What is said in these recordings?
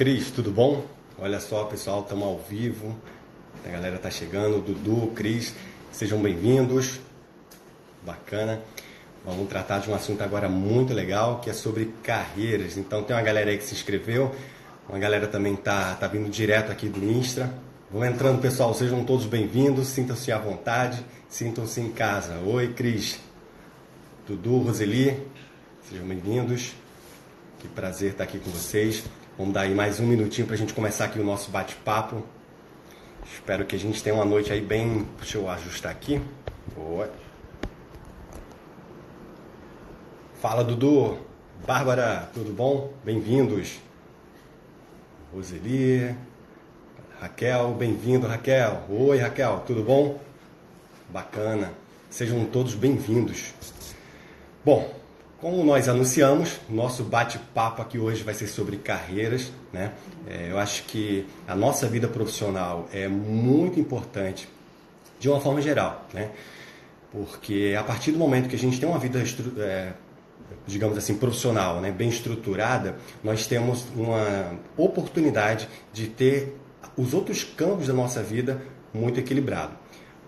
Cris, tudo bom? Olha só, pessoal, estamos ao vivo. A galera tá chegando. Dudu, Cris, sejam bem-vindos. Bacana. Vamos tratar de um assunto agora muito legal, que é sobre carreiras. Então tem uma galera aí que se inscreveu, uma galera também tá vindo direto aqui do Instra. Vão entrando, pessoal, sejam todos bem-vindos, sintam-se à vontade, sintam-se em casa. Oi, Cris, Dudu, Roseli, sejam bem-vindos. Que prazer estar aqui com vocês. Vamos dar aí mais um minutinho para a gente começar aqui o nosso bate-papo. Espero que a gente tenha uma noite aí bem... Deixa eu ajustar aqui. Boa. Fala, Dudu. Bárbara, tudo bom? Bem-vindos. Roseli. Raquel, bem-vindo, Raquel. Oi, Raquel, tudo bom? Bacana. Sejam todos bem-vindos. Bom, como nós anunciamos, nosso bate-papo aqui hoje vai ser sobre carreiras, né? Eu acho que a nossa vida profissional é muito importante de uma forma geral, né? Porque a partir do momento que a gente tem uma vida, digamos assim, profissional, né, bem estruturada, nós temos uma oportunidade de ter os outros campos da nossa vida muito equilibrado.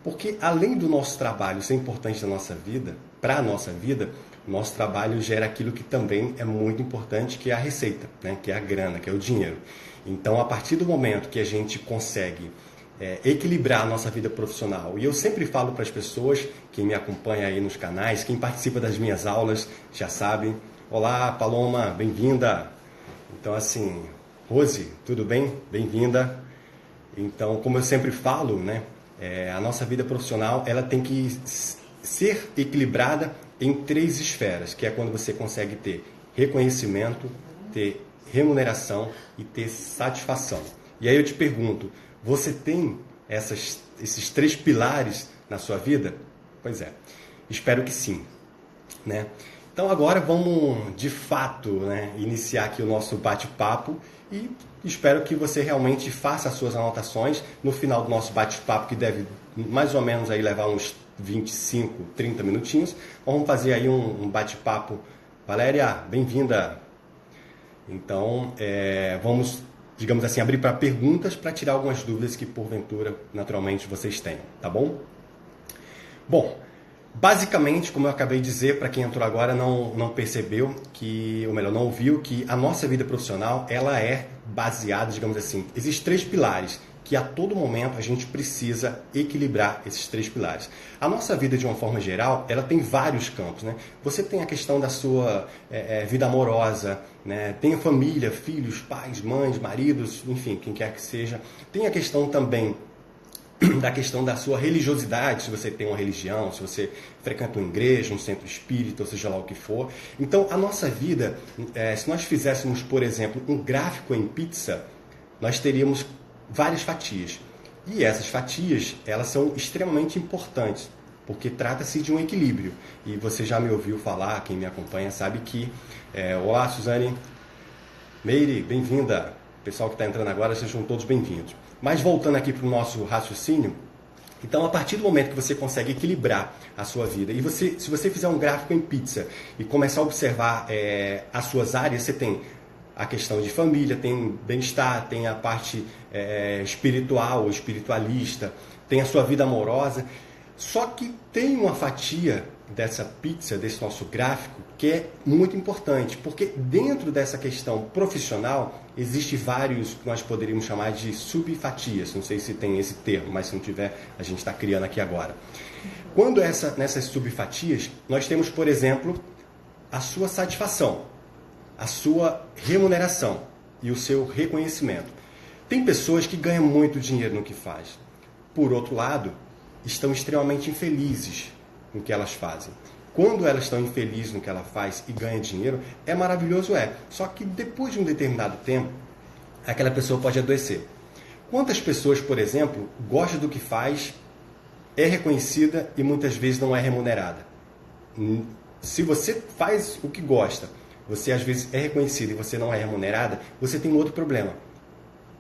Porque além do nosso trabalho ser importante na nossa vida, para a nossa vida, nosso trabalho gera aquilo que também é muito importante, que é a receita, né? Que é a grana, que é o dinheiro. Então, a partir do momento que a gente consegue equilibrar a nossa vida profissional, e eu sempre falo para as pessoas, quem me acompanha aí nos canais, quem participa das minhas aulas, já sabe. Olá, Paloma, bem-vinda. Então, assim, Rose, tudo bem? Bem-vinda. Então, como eu sempre falo, né? A nossa vida profissional, ela tem que ser equilibrada em 3 esferas, que é quando você consegue ter reconhecimento, ter remuneração e ter satisfação. E aí eu te pergunto, você tem esses 3 pilares na sua vida? Pois é, espero que sim, né? Então agora vamos, de fato, né, iniciar aqui o nosso bate-papo e espero que você realmente faça as suas anotações no final do nosso bate-papo, que deve mais ou menos aí levar uns 25, 30 minutinhos. Vamos fazer aí um bate-papo. Valéria, bem-vinda. Então, vamos, digamos assim, abrir para perguntas para tirar algumas dúvidas que, porventura, naturalmente, vocês tenham, tá bom? Bom, basicamente, como eu acabei de dizer, para quem entrou agora não percebeu, ou melhor, não ouviu, que a nossa vida profissional, ela é baseada, digamos assim, existem 3 pilares, que a todo momento a gente precisa equilibrar esses 3 pilares. A nossa vida, de uma forma geral, ela tem vários campos, né? Você tem a questão da sua vida amorosa, né? Tem a família, filhos, pais, mães, maridos, enfim, quem quer que seja. Tem a questão também da questão da sua religiosidade, se você tem uma religião, se você frequenta uma igreja, um centro espírita, ou seja lá o que for. Então, a nossa vida, se nós fizéssemos, por exemplo, um gráfico em pizza, nós teríamos várias fatias. E essas fatias, elas são extremamente importantes, porque trata-se de um equilíbrio. E você já me ouviu falar, quem me acompanha sabe que... Olá, Suzane. Meire, bem-vinda. Pessoal que está entrando agora, sejam todos bem-vindos. Mas voltando aqui para o nosso raciocínio, então a partir do momento que você consegue equilibrar a sua vida, e se você fizer um gráfico em pizza e começar a observar as suas áreas, você tem a questão de família, tem bem-estar, tem a parte espiritual ou espiritualista, tem a sua vida amorosa. Só que tem uma fatia dessa pizza, desse nosso gráfico, que é muito importante, porque dentro dessa questão profissional, existe vários que nós poderíamos chamar de subfatias. Não sei se tem esse termo, mas se não tiver, a gente está criando aqui agora. Quando nessas subfatias, nós temos, por exemplo, a sua satisfação, a sua remuneração e o seu reconhecimento. Tem pessoas que ganham muito dinheiro no que faz. Por outro lado, estão extremamente infelizes no que elas fazem. Quando elas estão infelizes no que ela faz e ganha dinheiro, é maravilhoso, Só que depois de um determinado tempo, aquela pessoa pode adoecer. Quantas pessoas, por exemplo, gostam do que faz, é reconhecida e muitas vezes não é remunerada? Se você faz o que gosta, você às vezes é reconhecido e você não é remunerada, você tem um outro problema,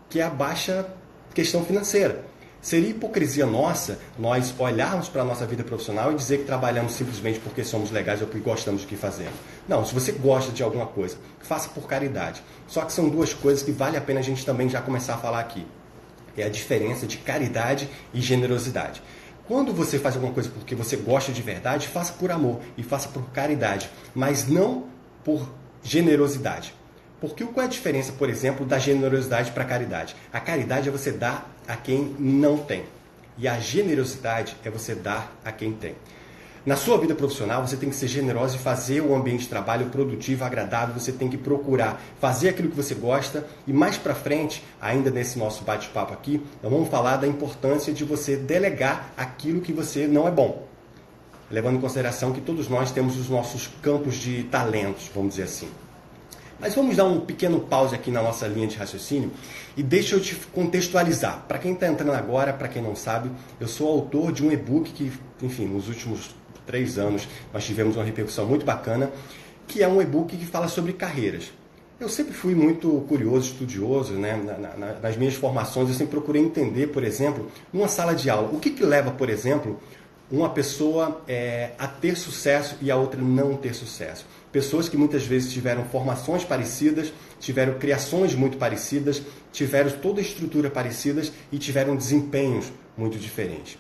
que é a baixa questão financeira. Seria hipocrisia nossa nós olharmos para a nossa vida profissional e dizer que trabalhamos simplesmente porque somos legais ou porque gostamos do que fazemos. Não, se você gosta de alguma coisa, faça por caridade. Só que são duas coisas que vale a pena a gente também já começar a falar aqui. É a diferença de caridade e generosidade. Quando você faz alguma coisa porque você gosta de verdade, faça por amor e faça por caridade, mas não por generosidade. Porque qual é a diferença, por exemplo, da generosidade para a caridade? A caridade é você dar a quem não tem. E a generosidade é você dar a quem tem. Na sua vida profissional, você tem que ser generoso e fazer o ambiente de trabalho produtivo, agradável. Você tem que procurar fazer aquilo que você gosta. E mais para frente, ainda nesse nosso bate-papo aqui, nós vamos falar da importância de você delegar aquilo que você não é bom. Levando em consideração que todos nós temos os nossos campos de talentos, vamos dizer assim. Mas vamos dar um pequeno pause aqui na nossa linha de raciocínio e deixa eu te contextualizar. Para quem está entrando agora, para quem não sabe, eu sou autor de um e-book que, enfim, nos últimos 3 anos nós tivemos uma repercussão muito bacana, que é um e-book que fala sobre carreiras. Eu sempre fui muito curioso, estudioso, né? Nas minhas formações eu sempre procurei entender, por exemplo, numa sala de aula, o que leva, por exemplo, uma pessoa a ter sucesso e a outra não ter sucesso. Pessoas que muitas vezes tiveram formações parecidas, tiveram criações muito parecidas, tiveram toda a estrutura parecidas e tiveram desempenhos muito diferentes.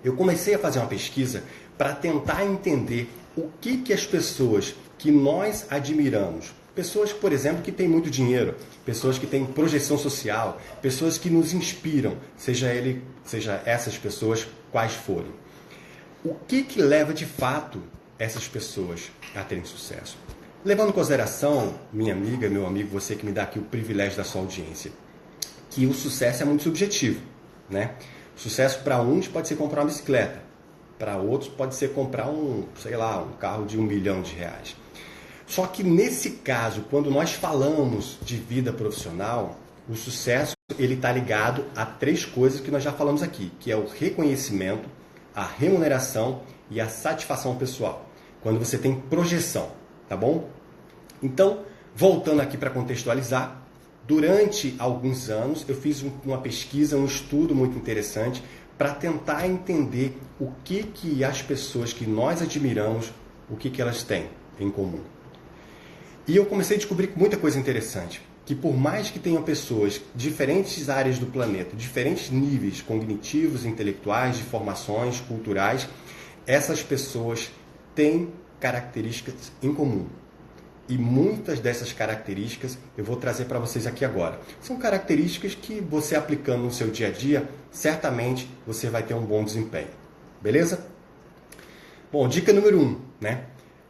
Eu comecei a fazer uma pesquisa para tentar entender o que as pessoas que nós admiramos, pessoas, por exemplo, que têm muito dinheiro, pessoas que têm projeção social, pessoas que nos inspiram, seja essas pessoas quais forem. O que leva de fato essas pessoas a terem sucesso? Levando em consideração, minha amiga, meu amigo, você que me dá aqui o privilégio da sua audiência, que o sucesso é muito subjetivo, né? O sucesso para uns pode ser comprar uma bicicleta, para outros pode ser comprar um carro de R$1 milhão. Só que nesse caso, quando nós falamos de vida profissional, o sucesso ele está ligado a 3 coisas que nós já falamos aqui, que é o reconhecimento, a remuneração e a satisfação pessoal, quando você tem projeção, tá bom? Então, voltando aqui para contextualizar, durante alguns anos eu fiz uma pesquisa, um estudo muito interessante para tentar entender o que as pessoas que nós admiramos, o que elas têm em comum. E eu comecei a descobrir muita coisa interessante, que por mais que tenham pessoas de diferentes áreas do planeta, diferentes níveis cognitivos, intelectuais, de formações, culturais, essas pessoas têm características em comum. E muitas dessas características eu vou trazer para vocês aqui agora. São características que você aplicando no seu dia a dia, certamente você vai ter um bom desempenho. Beleza? Bom, dica número 1, né?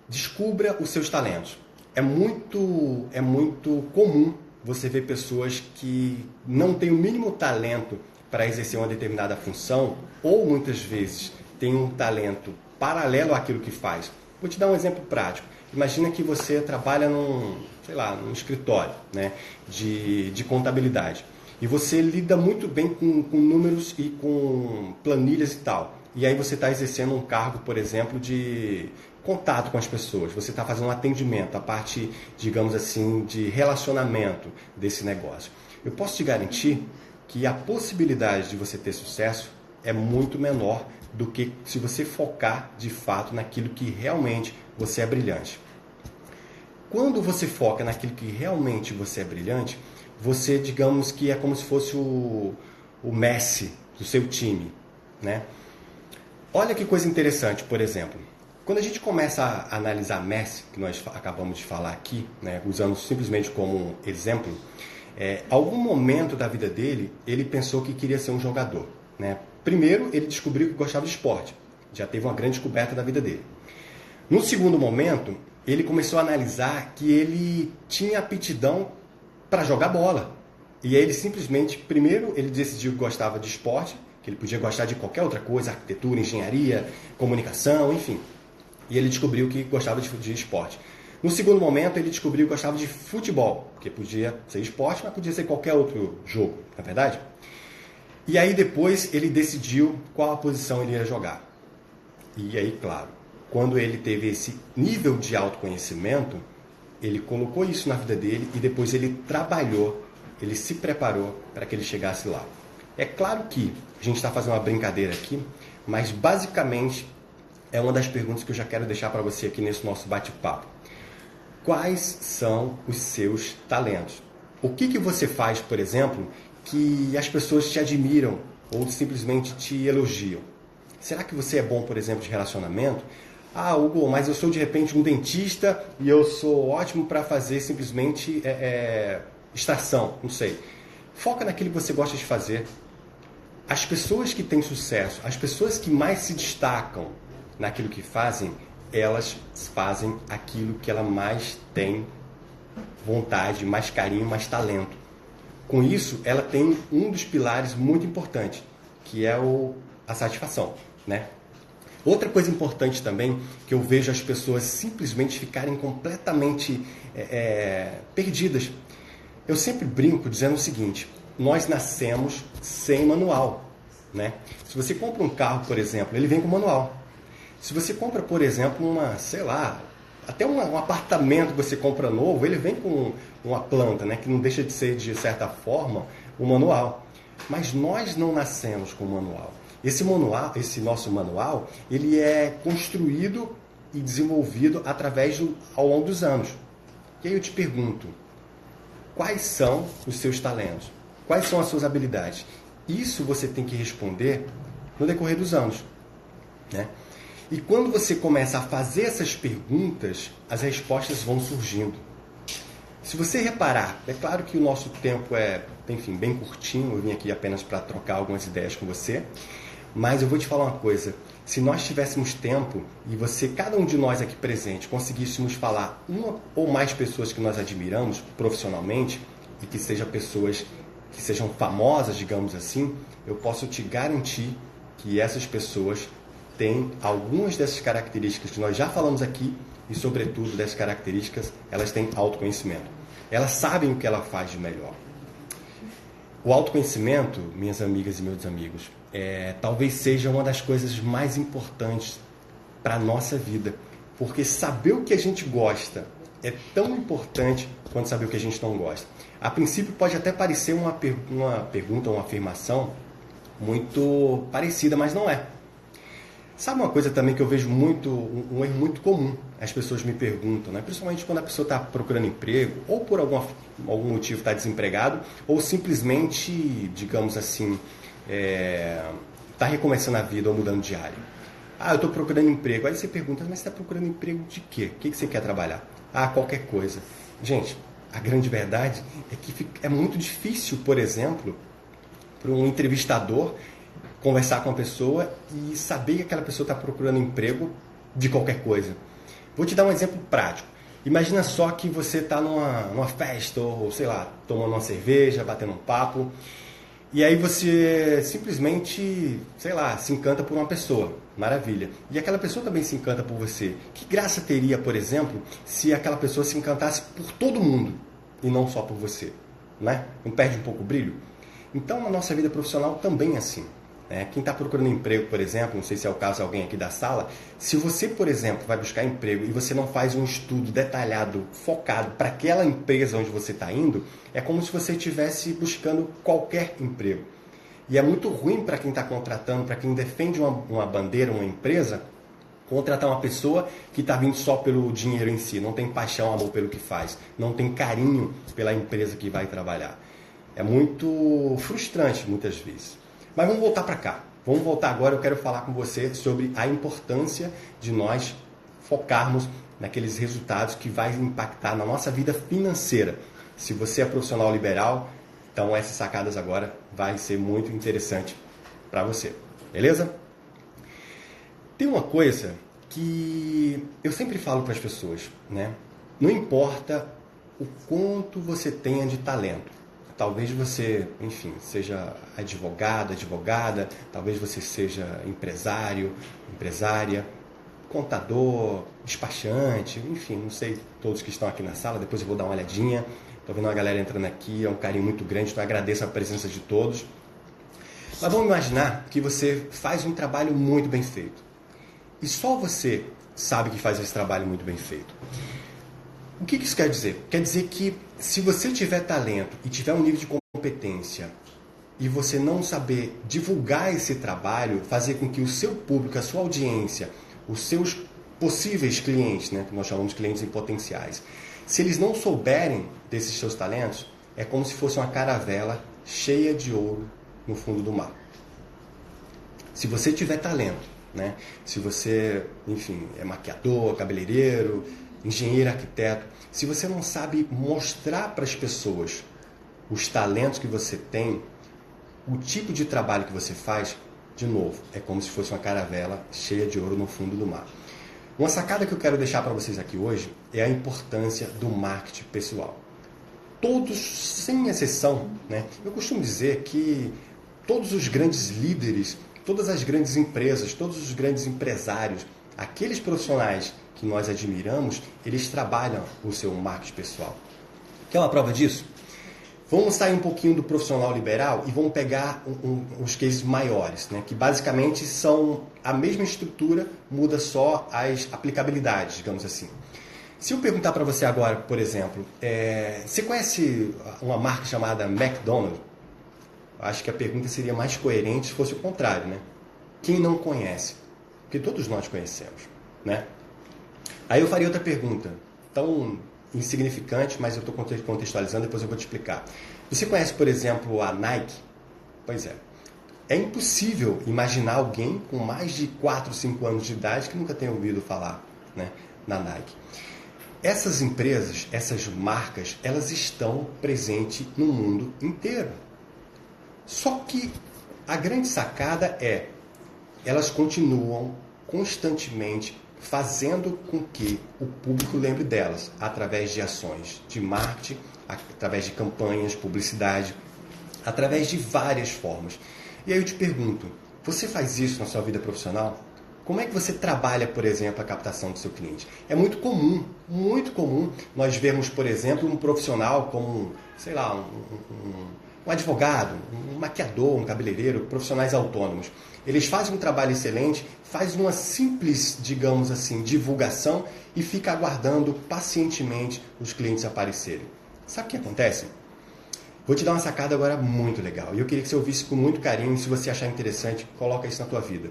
Descubra os seus talentos. É muito comum você ver pessoas que não têm o mínimo talento para exercer uma determinada função ou muitas vezes têm um talento paralelo àquilo que faz. Vou te dar um exemplo prático. Imagina que você trabalha num escritório, né, de contabilidade e você lida muito bem com números e com planilhas e tal. E aí você está exercendo um cargo, por exemplo, de contato com as pessoas. Você está fazendo um atendimento, a parte, digamos assim, de relacionamento desse negócio. Eu posso te garantir que a possibilidade de você ter sucesso é muito menor do que se você focar de fato naquilo que realmente você é brilhante. Quando você foca naquilo que realmente você é brilhante, você, digamos que é como se fosse o Messi do seu time, né? Olha que coisa interessante, por exemplo. Quando a gente começa a analisar Messi, que nós acabamos de falar aqui, né, usando simplesmente como exemplo, algum momento da vida dele, ele pensou que queria ser um jogador, né? Primeiro, ele descobriu que gostava de esporte. Já teve uma grande descoberta da vida dele. No segundo momento, ele começou a analisar que ele tinha aptidão para jogar bola. E aí ele simplesmente, primeiro, ele decidiu que gostava de esporte, que ele podia gostar de qualquer outra coisa, arquitetura, engenharia, comunicação, enfim. E ele descobriu que gostava de esporte. No segundo momento, ele descobriu que gostava de futebol, porque podia ser esporte, mas podia ser qualquer outro jogo, não é verdade? E aí depois ele decidiu qual a posição ele ia jogar. E aí, claro, quando ele teve esse nível de autoconhecimento, ele colocou isso na vida dele e depois ele trabalhou, ele se preparou para que ele chegasse lá. É claro que gente está fazendo uma brincadeira aqui, mas basicamente é uma das perguntas que eu já quero deixar para você aqui nesse nosso bate-papo. Quais são os seus talentos? O que você faz, por exemplo, que as pessoas te admiram ou simplesmente te elogiam? Será que você é bom, por exemplo, de relacionamento? Ah, Hugo, mas eu sou de repente um dentista e eu sou ótimo para fazer simplesmente extração, não sei. Foca naquilo que você gosta de fazer. As pessoas que têm sucesso, as pessoas que mais se destacam naquilo que fazem, elas fazem aquilo que ela mais tem vontade, mais carinho, mais talento. Com isso, ela tem um dos pilares muito importantes, que é a satisfação, né? Outra coisa importante também, que eu vejo as pessoas simplesmente ficarem completamente perdidas. Eu sempre brinco dizendo o seguinte: nós nascemos sem manual, né? Se você compra um carro, por exemplo, ele vem com manual. Se você compra, por exemplo, até um apartamento que você compra novo, ele vem com uma planta, né? Que não deixa de ser, de certa forma, um manual. Mas nós não nascemos com manual. Esse nosso manual, ele é construído e desenvolvido ao longo dos anos. E aí eu te pergunto, quais são os seus talentos? Quais são as suas habilidades? Isso você tem que responder no decorrer dos anos, né? E quando você começa a fazer essas perguntas, as respostas vão surgindo. Se você reparar, é claro que o nosso tempo é, enfim, bem curtinho, eu vim aqui apenas para trocar algumas ideias com você, mas eu vou te falar uma coisa: se nós tivéssemos tempo e cada um de nós aqui presente, conseguíssemos falar uma ou mais pessoas que nós admiramos profissionalmente e que sejam pessoas que sejam famosas, digamos assim, eu posso te garantir que essas pessoas têm algumas dessas características que nós já falamos aqui e, sobretudo, dessas características, elas têm autoconhecimento. Elas sabem o que ela faz de melhor. O autoconhecimento, minhas amigas e meus amigos, talvez seja uma das coisas mais importantes para a nossa vida, porque saber o que a gente gosta é tão importante quanto saber o que a gente não gosta. A princípio pode até parecer uma pergunta, uma afirmação muito parecida, mas não é. Sabe uma coisa também que eu vejo um erro muito comum? As pessoas me perguntam, né? Principalmente quando a pessoa está procurando emprego, ou por algum motivo está desempregado, ou simplesmente, digamos assim, está recomeçando a vida ou mudando de área. Ah, eu estou procurando emprego. Aí você pergunta, mas você está procurando emprego de quê? O que você quer trabalhar? Ah, qualquer coisa. Gente, a grande verdade é que é muito difícil, por exemplo, para um entrevistador conversar com uma pessoa e saber que aquela pessoa está procurando emprego de qualquer coisa. Vou te dar um exemplo prático. Imagina só que você está numa festa ou, sei lá, tomando uma cerveja, batendo um papo, e aí você simplesmente, sei lá, se encanta por uma pessoa. Maravilha. E aquela pessoa também se encanta por você. Que graça teria, por exemplo, se aquela pessoa se encantasse por todo mundo e não só por você, né? Não perde um pouco o brilho? Então, a nossa vida profissional também é assim. Quem está procurando emprego, por exemplo, não sei se é o caso de alguém aqui da sala, se você, por exemplo, vai buscar emprego e você não faz um estudo detalhado, focado para aquela empresa onde você está indo, é como se você estivesse buscando qualquer emprego. E é muito ruim para quem está contratando, para quem defende uma bandeira, uma empresa, contratar uma pessoa que está vindo só pelo dinheiro em si, não tem paixão, amor pelo que faz, não tem carinho pela empresa que vai trabalhar. É muito frustrante muitas vezes. Mas vamos voltar para cá. Vamos voltar agora, eu quero falar com você sobre a importância de nós focarmos naqueles resultados que vai impactar na nossa vida financeira. Se você é profissional liberal, então essas sacadas agora vai ser muito interessante para você. Beleza? Tem uma coisa que eu sempre falo para as pessoas, né? Não importa o quanto você tenha de talento. Talvez você, enfim, seja advogada, talvez você seja empresário, empresária, contador, despachante, enfim, não sei todos que estão aqui na sala, depois eu vou dar uma olhadinha. Estou vendo uma galera entrando aqui, é um carinho muito grande, então eu agradeço a presença de todos. Mas vamos imaginar que você faz um trabalho muito bem feito. E só você sabe que faz esse trabalho muito bem feito. O que isso quer dizer? Quer dizer que se você tiver talento e tiver um nível de competência e você não saber divulgar esse trabalho, fazer com que o seu público, a sua audiência, os seus possíveis clientes, né, que nós chamamos de clientes em potenciais, se eles não souberem desses seus talentos, é como se fosse uma caravela cheia de ouro no fundo do mar. Se você tiver talento, né, se você, enfim, é maquiador, cabeleireiro, engenheiro, arquiteto, se você não sabe mostrar para as pessoas os talentos que você tem, o tipo de trabalho que você faz, de novo, é como se fosse uma caravela cheia de ouro no fundo do mar. Uma sacada que eu quero deixar para vocês aqui hoje é a importância do marketing pessoal. Todos, sem exceção, né? Eu costumo dizer que todos os grandes líderes, todas as grandes empresas, todos os grandes empresários, aqueles profissionais que nós admiramos, eles trabalham o seu marketing pessoal. Quer uma prova disso? Vamos sair um pouquinho do profissional liberal e vamos pegar os cases maiores, né? Que basicamente são a mesma estrutura, muda só as aplicabilidades, digamos assim. Se eu perguntar para você agora, por exemplo, você conhece uma marca chamada McDonald's? Acho que a pergunta seria mais coerente se fosse o contrário, né? Quem não conhece? Porque todos nós conhecemos, né? Aí eu faria outra pergunta, tão insignificante, mas eu estou contextualizando, depois eu vou te explicar. Você conhece, por exemplo, a Nike? Pois é. É impossível imaginar alguém com mais de 4, 5 anos de idade que nunca tenha ouvido falar, né, na Nike. Essas empresas, essas marcas, elas estão presentes no mundo inteiro. Só que a grande sacada é, elas continuam constantemente fazendo com que o público lembre delas, através de ações de marketing, através de campanhas, publicidade, através de várias formas. E aí eu te pergunto, você faz isso na sua vida profissional? Como é que você trabalha, por exemplo, a captação do seu cliente? É muito comum nós vermos, por exemplo, um profissional como, sei lá, um advogado, um maquiador, um cabeleireiro, profissionais autônomos. Eles fazem um trabalho excelente, fazem uma simples, digamos assim, divulgação e fica aguardando pacientemente os clientes aparecerem. Sabe o que acontece? Vou te dar uma sacada agora muito legal. E eu queria que você ouvisse com muito carinho. E se você achar interessante, coloca isso na tua vida.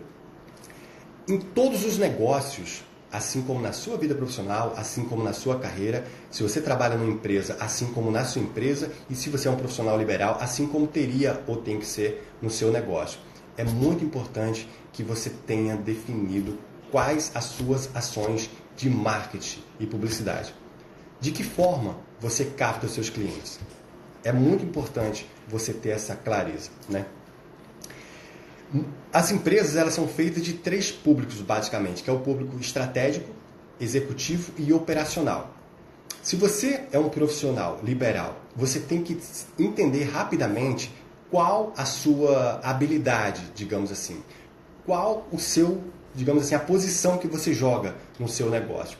Em todos os negócios, assim como na sua vida profissional, assim como na sua carreira, se você trabalha numa empresa, assim como na sua empresa, e se você é um profissional liberal, assim como teria ou tem que ser no seu negócio. É muito importante que você tenha definido quais as suas ações de marketing e publicidade. De que forma você capta os seus clientes? É muito importante você ter essa clareza, né? As empresas, elas são feitas de 3 públicos, basicamente, que é o público estratégico, executivo e operacional. Se você é um profissional liberal, você tem que entender rapidamente qual a sua habilidade, digamos assim, qual o seu, digamos assim, a posição que você joga no seu negócio.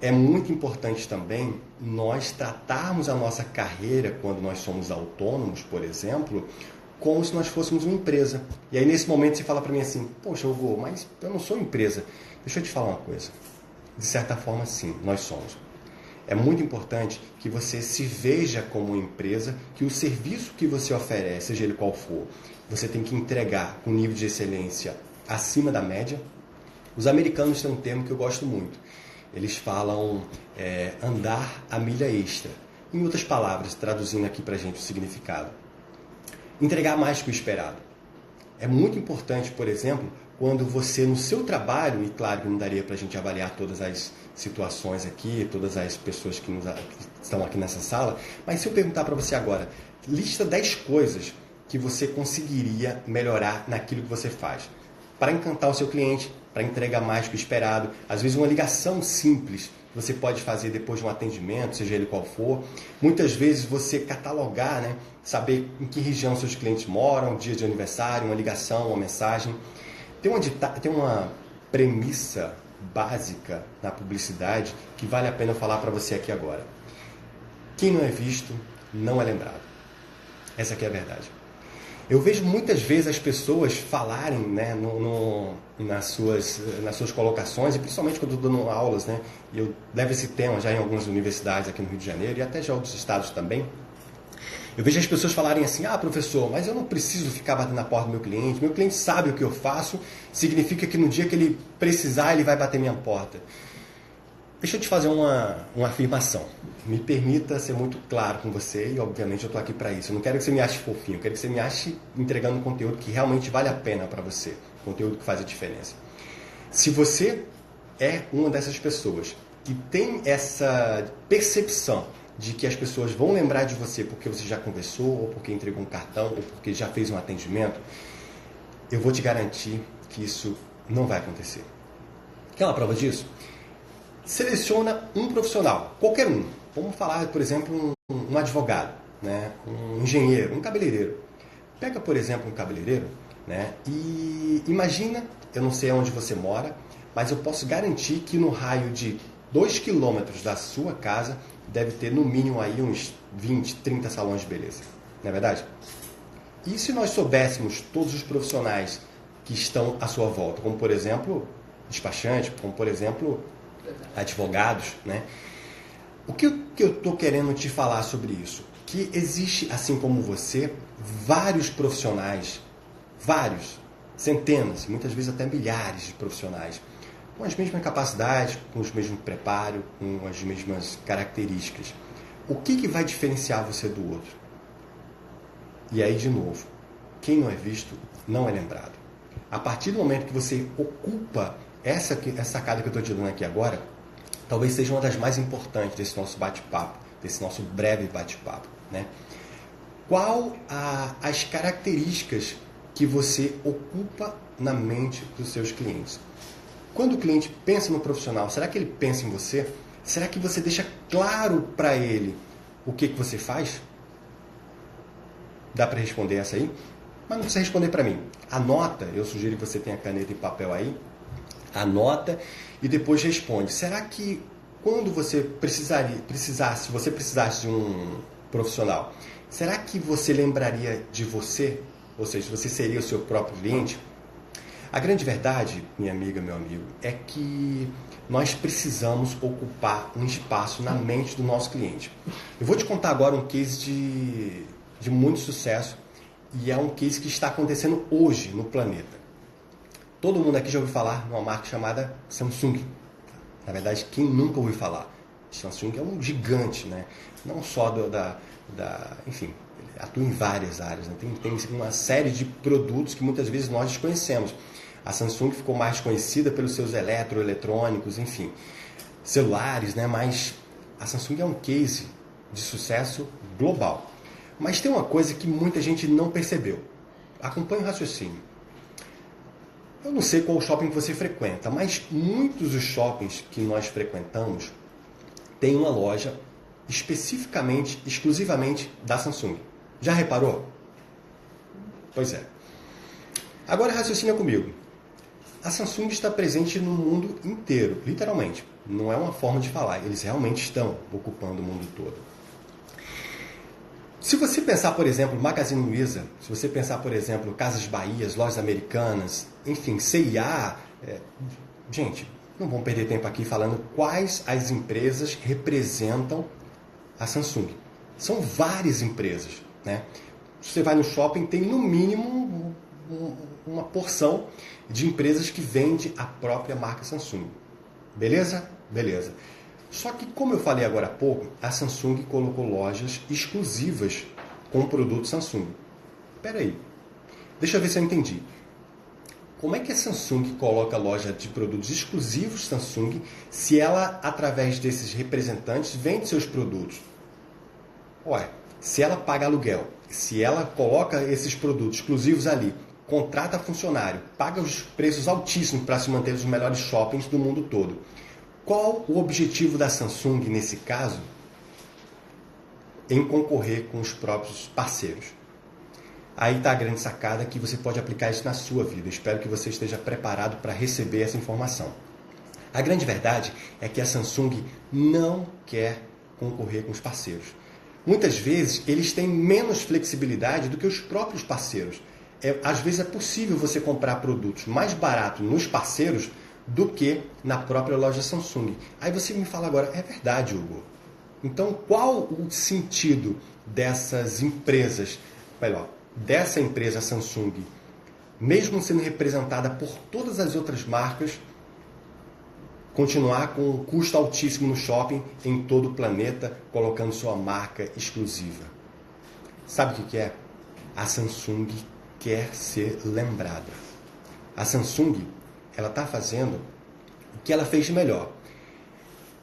É muito importante também nós tratarmos a nossa carreira, quando nós somos autônomos, por exemplo, como se nós fôssemos uma empresa. E aí, nesse momento, você fala para mim assim, poxa, Hugo, mas eu não sou empresa. Deixa eu te falar uma coisa. De certa forma, sim, nós somos. É muito importante que você se veja como uma empresa, que o serviço que você oferece, seja ele qual for, você tem que entregar com nível de excelência acima da média. Os americanos têm um termo que eu gosto muito. Eles falam andar a milha extra. Em outras palavras, traduzindo aqui para a gente o significado. Entregar mais que o esperado. É muito importante, por exemplo, quando você no seu trabalho, e claro que não daria para a gente avaliar todas as situações aqui, todas as pessoas que estão aqui nessa sala, mas se eu perguntar para você agora, lista 10 coisas que você conseguiria melhorar naquilo que você faz. Para encantar o seu cliente, para entregar mais que o esperado. Às vezes uma ligação simples você pode fazer depois de um atendimento, seja ele qual for. Muitas vezes você catalogar, né? Saber em que região seus clientes moram, dia de aniversário, uma ligação, uma mensagem. Tem uma premissa básica na publicidade que vale a pena eu falar para você aqui agora. Quem não é visto, não é lembrado. Essa aqui é a verdade. Eu vejo muitas vezes as pessoas falarem, né, nas suas colocações, e principalmente quando eu estou dando aulas, né, eu levo esse tema já em algumas universidades aqui no Rio de Janeiro e até já outros estados também. Eu vejo as pessoas falarem assim, professor, mas eu não preciso ficar batendo na porta do meu cliente sabe o que eu faço, significa que no dia que ele precisar, ele vai bater minha porta. Deixa eu te fazer uma afirmação. Me permita ser muito claro com você e, obviamente, eu estou aqui para isso. Eu não quero que você me ache fofinho, eu quero que você me ache entregando conteúdo que realmente vale a pena para você, conteúdo que faz a diferença. Se você é uma dessas pessoas que tem essa percepção de que as pessoas vão lembrar de você porque você já conversou, ou porque entregou um cartão, ou porque já fez um atendimento, eu vou te garantir que isso não vai acontecer. Quer uma prova disso? Seleciona um profissional, qualquer um. Vamos falar, por exemplo, um advogado, né? Um engenheiro, um cabeleireiro. Pega, por exemplo, um cabeleireiro, né? E imagina, eu não sei onde você mora, mas eu posso garantir que no raio de 2 quilômetros da sua casa deve ter no mínimo aí uns 20, 30 salões de beleza. Não é verdade? E se nós soubéssemos todos os profissionais que estão à sua volta, como por exemplo, despachantes, como por exemplo, advogados, né? O que eu estou querendo te falar sobre isso? Que existe, assim como você, vários profissionais, centenas, muitas vezes até milhares de profissionais, com as mesmas capacidades, com os mesmos preparo, com as mesmas características. O que vai diferenciar você do outro? E aí, de novo, quem não é visto não é lembrado. A partir do momento que você ocupa essa sacada que eu estou te dando aqui agora, talvez seja uma das mais importantes desse nosso bate-papo, desse nosso breve bate-papo, né? Qual as características que você ocupa na mente dos seus clientes? Quando o cliente pensa no profissional, será que ele pensa em você? Será que você deixa claro para ele o que você faz? Dá para responder essa aí? Mas não precisa responder para mim. Anota, eu sugiro que você tenha caneta e papel aí. Anota e depois responde. Será que quando você precisasse de um profissional, será que você lembraria de você? Ou seja, você seria o seu próprio cliente? A grande verdade, minha amiga, meu amigo, é que nós precisamos ocupar um espaço na mente do nosso cliente. Eu vou te contar agora um case de muito sucesso e é um case que está acontecendo hoje no planeta. Todo mundo aqui já ouviu falar numa marca chamada Samsung. Na verdade, quem nunca ouviu falar? Samsung é um gigante, né? Não só enfim, atua em várias áreas, né? Tem uma série de produtos que muitas vezes nós desconhecemos. A Samsung ficou mais conhecida pelos seus eletrônicos, enfim, celulares, né? Mas a Samsung é um case de sucesso global. Mas tem uma coisa que muita gente não percebeu. Acompanhe o raciocínio. Eu não sei qual shopping que você frequenta, mas muitos dos shoppings que nós frequentamos têm uma loja exclusivamente da Samsung. Já reparou? Pois é. Agora raciocina comigo. A Samsung está presente no mundo inteiro, literalmente. Não é uma forma de falar, eles realmente estão ocupando o mundo todo. Se você pensar, por exemplo, Magazine Luiza, se você pensar, por exemplo, Casas Bahia, lojas americanas, enfim, C&A, gente, não vamos perder tempo aqui falando quais as empresas representam a Samsung. São várias empresas, né? Se você vai no shopping, tem no mínimo uma porção de empresas que vende a própria marca Samsung. Beleza? Beleza. Só que, como eu falei agora há pouco, a Samsung colocou lojas exclusivas com produtos Samsung. Espera aí, deixa eu ver se eu entendi. Como é que a Samsung coloca loja de produtos exclusivos Samsung se ela, através desses representantes, vende seus produtos? Ué, se ela paga aluguel, se ela coloca esses produtos exclusivos ali, contrata funcionário, paga os preços altíssimos para se manter nos melhores shoppings do mundo todo, qual o objetivo da Samsung, nesse caso, em concorrer com os próprios parceiros? Aí está a grande sacada que você pode aplicar isso na sua vida. Espero que você esteja preparado para receber essa informação. A grande verdade é que a Samsung não quer concorrer com os parceiros. Muitas vezes, eles têm menos flexibilidade do que os próprios parceiros. Às vezes é possível você comprar produtos mais baratos nos parceiros do que na própria loja Samsung. Aí você me fala agora, é verdade, Hugo. Então, qual o sentido dessas empresas, melhor, dessa empresa Samsung, mesmo sendo representada por todas as outras marcas, continuar com um custo altíssimo no shopping em todo o planeta, colocando sua marca exclusiva? Sabe o que é? A Samsung quer ser lembrada. A Samsung, ela está fazendo o que ela fez de melhor,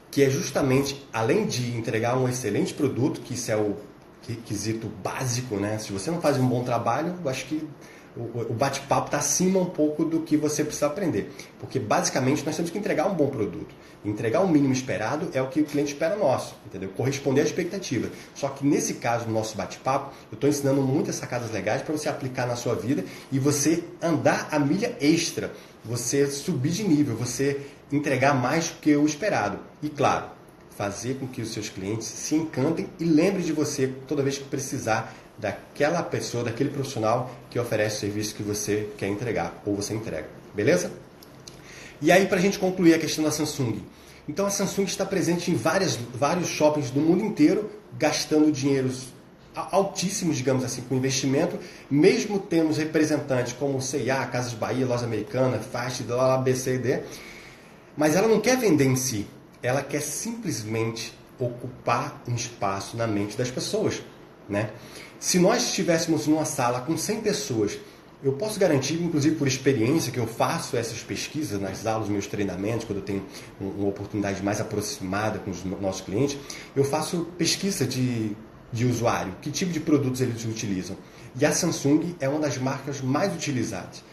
que é justamente, além de entregar um excelente produto, que isso é o requisito básico, né? Se você não faz um bom trabalho, eu acho que o bate-papo está acima um pouco do que você precisa aprender. Porque, basicamente, nós temos que entregar um bom produto. Entregar o mínimo esperado é o que o cliente espera nosso, entendeu? Corresponder à expectativa. Só que, nesse caso, no nosso bate-papo, eu estou ensinando muitas sacadas legais para você aplicar na sua vida e você andar a milha extra, você subir de nível, você entregar mais do que o esperado. E, claro, fazer com que os seus clientes se encantem e lembrem de você toda vez que precisar daquela pessoa, daquele profissional que oferece o serviço que você quer entregar ou você entrega. Beleza? E aí, para a gente concluir a questão da Samsung. Então, a Samsung está presente em vários shoppings do mundo inteiro, gastando dinheiros altíssimos, digamos assim, com investimento, mesmo temos representantes como C&A, Casas Bahia, Loja Americana, Fast, A, B, C, D, mas ela não quer vender em si, ela quer simplesmente ocupar um espaço na mente das pessoas, né? Se nós estivéssemos numa sala com 100 pessoas, eu posso garantir, inclusive por experiência, que eu faço essas pesquisas nas aulas, meus treinamentos, quando eu tenho uma oportunidade mais aproximada com os nossos clientes, eu faço pesquisa de usuário, que tipo de produtos eles utilizam. E a Samsung é uma das marcas mais utilizadas.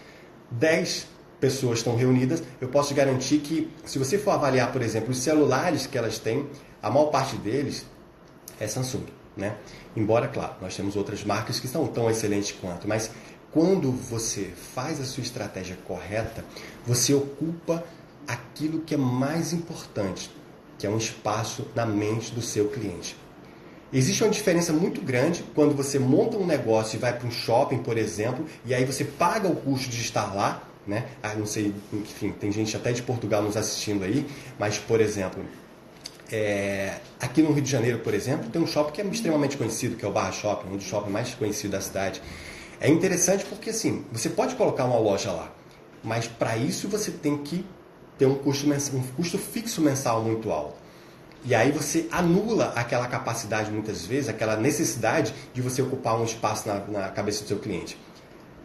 10 pessoas estão reunidas, eu posso garantir que, se você for avaliar, por exemplo, os celulares que elas têm, a maior parte deles é Samsung, né? Embora, claro, nós temos outras marcas que são tão excelentes quanto, mas quando você faz a sua estratégia correta, você ocupa aquilo que é mais importante, que é um espaço na mente do seu cliente. Existe uma diferença muito grande quando você monta um negócio e vai para um shopping, por exemplo, e aí você paga o custo de estar lá, né? Não sei, enfim, tem gente até de Portugal nos assistindo aí, mas, por exemplo, aqui no Rio de Janeiro, por exemplo, tem um shopping que é extremamente conhecido, que é o Barra Shopping, um dos shoppings mais conhecidos da cidade. É interessante porque, assim, você pode colocar uma loja lá, mas para isso você tem que ter um custo fixo mensal muito alto. E aí você anula aquela capacidade, muitas vezes, aquela necessidade de você ocupar um espaço na cabeça do seu cliente.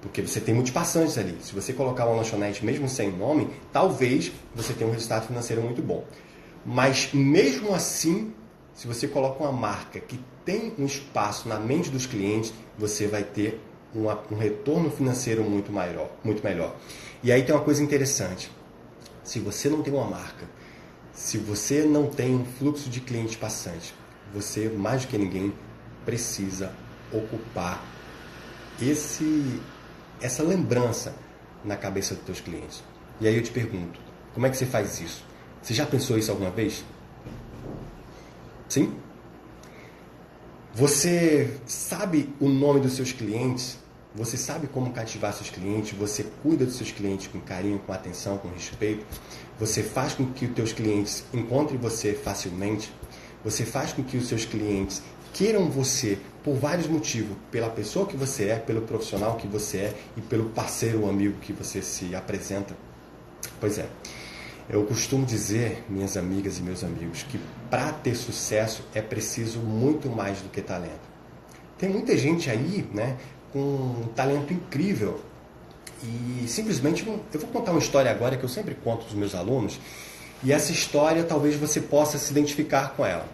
Porque você tem muitos passantes ali. Se você colocar uma lanchonete mesmo sem nome, talvez você tenha um resultado financeiro muito bom. Mas mesmo assim, se você coloca uma marca que tem um espaço na mente dos clientes, você vai ter um retorno financeiro muito melhor. E aí tem uma coisa interessante. Se você não tem uma marca, se você não tem um fluxo de cliente passante, você, mais do que ninguém, precisa ocupar essa lembrança na cabeça dos seus clientes. E aí eu te pergunto, como é que você faz isso? Você já pensou isso alguma vez? Sim? Você sabe o nome dos seus clientes? Você sabe como cativar seus clientes? Você cuida dos seus clientes com carinho, com atenção, com respeito? Você faz com que os teus clientes encontrem você facilmente? Você faz com que os seus clientes queiram você por vários motivos, pela pessoa que você é, pelo profissional que você é e pelo parceiro ou amigo que você se apresenta? Pois é, eu costumo dizer, minhas amigas e meus amigos, que para ter sucesso é preciso muito mais do que talento. Tem muita gente aí, né, com um talento incrível e simplesmente eu vou contar uma história agora que eu sempre conto dos meus alunos e essa história talvez você possa se identificar com ela.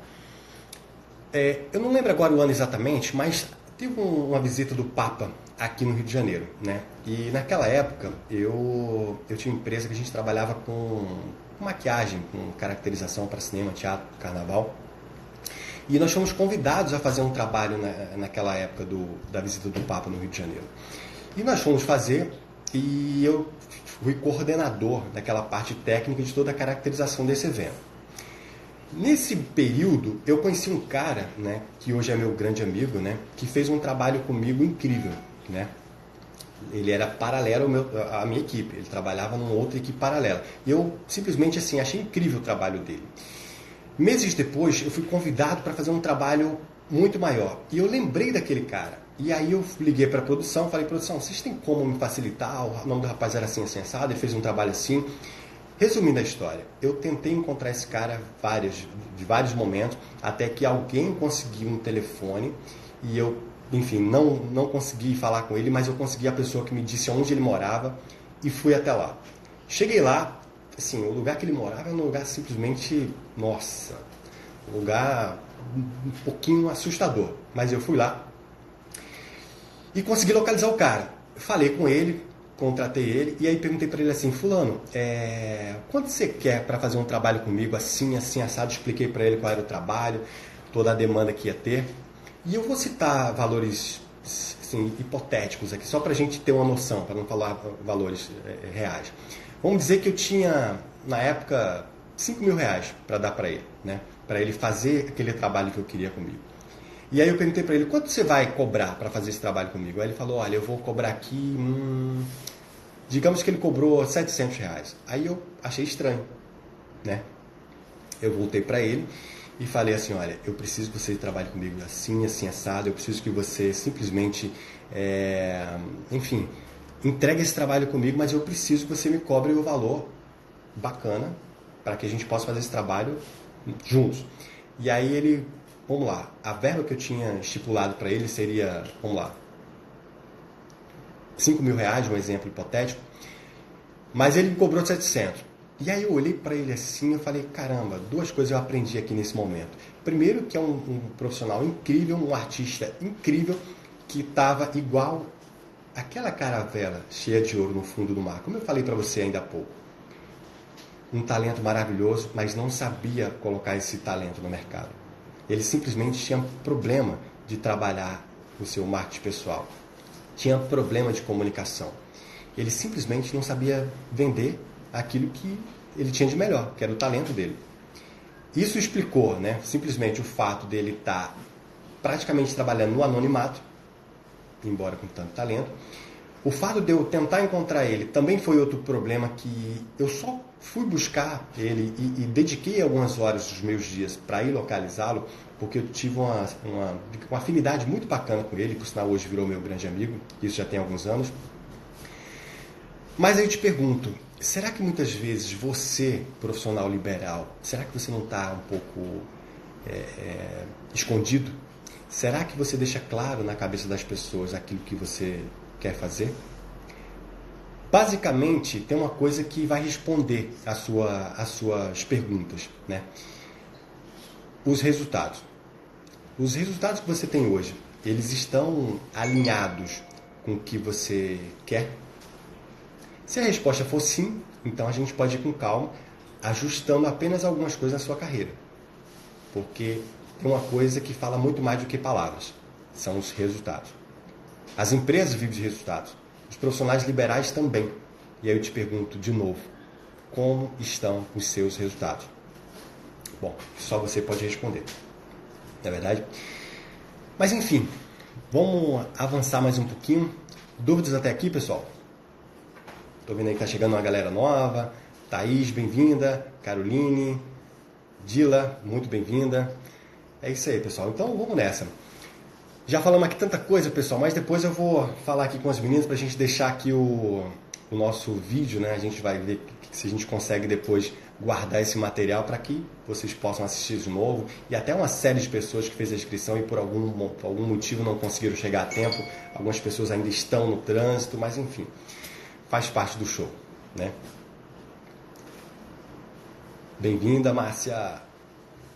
Eu não lembro agora o ano exatamente, mas teve uma visita do Papa aqui no Rio de Janeiro, né? E naquela época eu tinha uma empresa que a gente trabalhava com maquiagem, com caracterização para cinema, teatro, carnaval. E nós fomos convidados a fazer um trabalho naquela época da visita do Papa no Rio de Janeiro. E nós fomos fazer e eu fui coordenador daquela parte técnica de toda a caracterização desse evento. Nesse período, eu conheci um cara, né, que hoje é meu grande amigo, né, que fez um trabalho comigo incrível, né? Ele era paralelo à minha equipe, ele trabalhava numa outra equipe paralela. E eu simplesmente assim achei incrível o trabalho dele. Meses depois, eu fui convidado para fazer um trabalho muito maior. E eu lembrei daquele cara. E aí eu liguei para a produção, falei, produção, vocês têm como me facilitar? O nome do rapaz era assim, assim, assado, ele fez um trabalho assim. Resumindo a história, eu tentei encontrar esse cara de vários momentos, até que alguém conseguiu um telefone e eu, enfim, não consegui falar com ele, mas eu consegui a pessoa que me disse onde ele morava e fui até lá. Cheguei lá, assim, o lugar que ele morava era um lugar simplesmente, nossa, um lugar um pouquinho assustador, mas eu fui lá e consegui localizar o cara. Falei com ele, contratei ele e aí perguntei para ele assim, fulano, quanto você quer para fazer um trabalho comigo assim, assim, assado? Expliquei para ele qual era o trabalho, toda a demanda que ia ter. E eu vou citar valores assim, hipotéticos aqui, só para a gente ter uma noção, para não falar valores reais. Vamos dizer que eu tinha, na época, 5 mil reais para dar para ele, né? Para ele fazer aquele trabalho que eu queria comigo. E aí eu perguntei para ele, quanto você vai cobrar para fazer esse trabalho comigo? Aí ele falou, olha, eu vou cobrar aqui, digamos que ele cobrou 700 reais. Aí eu achei estranho, né? Eu voltei para ele e falei assim, olha, eu preciso que você trabalhe comigo assim, assim, assado, eu preciso que você simplesmente, enfim, entregue esse trabalho comigo, mas eu preciso que você me cobre o valor bacana para que a gente possa fazer esse trabalho juntos. E aí ele, vamos lá, a verba que eu tinha estipulado para ele seria, vamos lá, 5 mil reais, um exemplo hipotético, mas ele me cobrou 700. E aí eu olhei para ele assim e falei, caramba, duas coisas eu aprendi aqui nesse momento. Primeiro que é um profissional incrível, um artista incrível, que estava igual aquela caravela cheia de ouro no fundo do mar, como eu falei para você ainda há pouco. Um talento maravilhoso, mas não sabia colocar esse talento no mercado. Ele simplesmente tinha problema de trabalhar o seu marketing pessoal. Tinha problema de comunicação. Ele simplesmente não sabia vender aquilo que ele tinha de melhor, que era o talento dele. Isso explicou, né, simplesmente o fato dele estar praticamente trabalhando no anonimato, embora com tanto talento. O fato de eu tentar encontrar ele também foi outro problema, que eu só fui buscar ele e dediquei algumas horas dos meus dias para ir localizá-lo, porque eu tive uma afinidade muito bacana com ele, por sinal hoje virou meu grande amigo, isso já tem alguns anos. Mas aí eu te pergunto, será que muitas vezes você, profissional liberal, será que você não está um pouco escondido? Será que você deixa claro na cabeça das pessoas aquilo que você quer fazer? Basicamente, tem uma coisa que vai responder às suas perguntas, né? Os resultados. Os resultados que você tem hoje, eles estão alinhados com o que você quer? Se a resposta for sim, então a gente pode ir com calma, ajustando apenas algumas coisas na sua carreira. Porque tem uma coisa que fala muito mais do que palavras, são os resultados. As empresas vivem de resultados, os profissionais liberais também. E aí eu te pergunto de novo, como estão os seus resultados? Bom, só você pode responder, não é verdade? Mas enfim, vamos avançar mais um pouquinho. Dúvidas até aqui, pessoal? Estou vendo aí que está chegando uma galera nova. Thaís, bem-vinda. Caroline, Dila, muito bem-vinda. É isso aí, pessoal. Então vamos nessa. Já falamos aqui tanta coisa, pessoal, mas depois eu vou falar aqui com as meninas para a gente deixar aqui o nosso vídeo, né? A gente vai ver se a gente consegue depois guardar esse material para que vocês possam assistir de novo. E até uma série de pessoas que fez a inscrição e por algum motivo não conseguiram chegar a tempo. Algumas pessoas ainda estão no trânsito, mas enfim, faz parte do show, né? Bem-vinda, Márcia.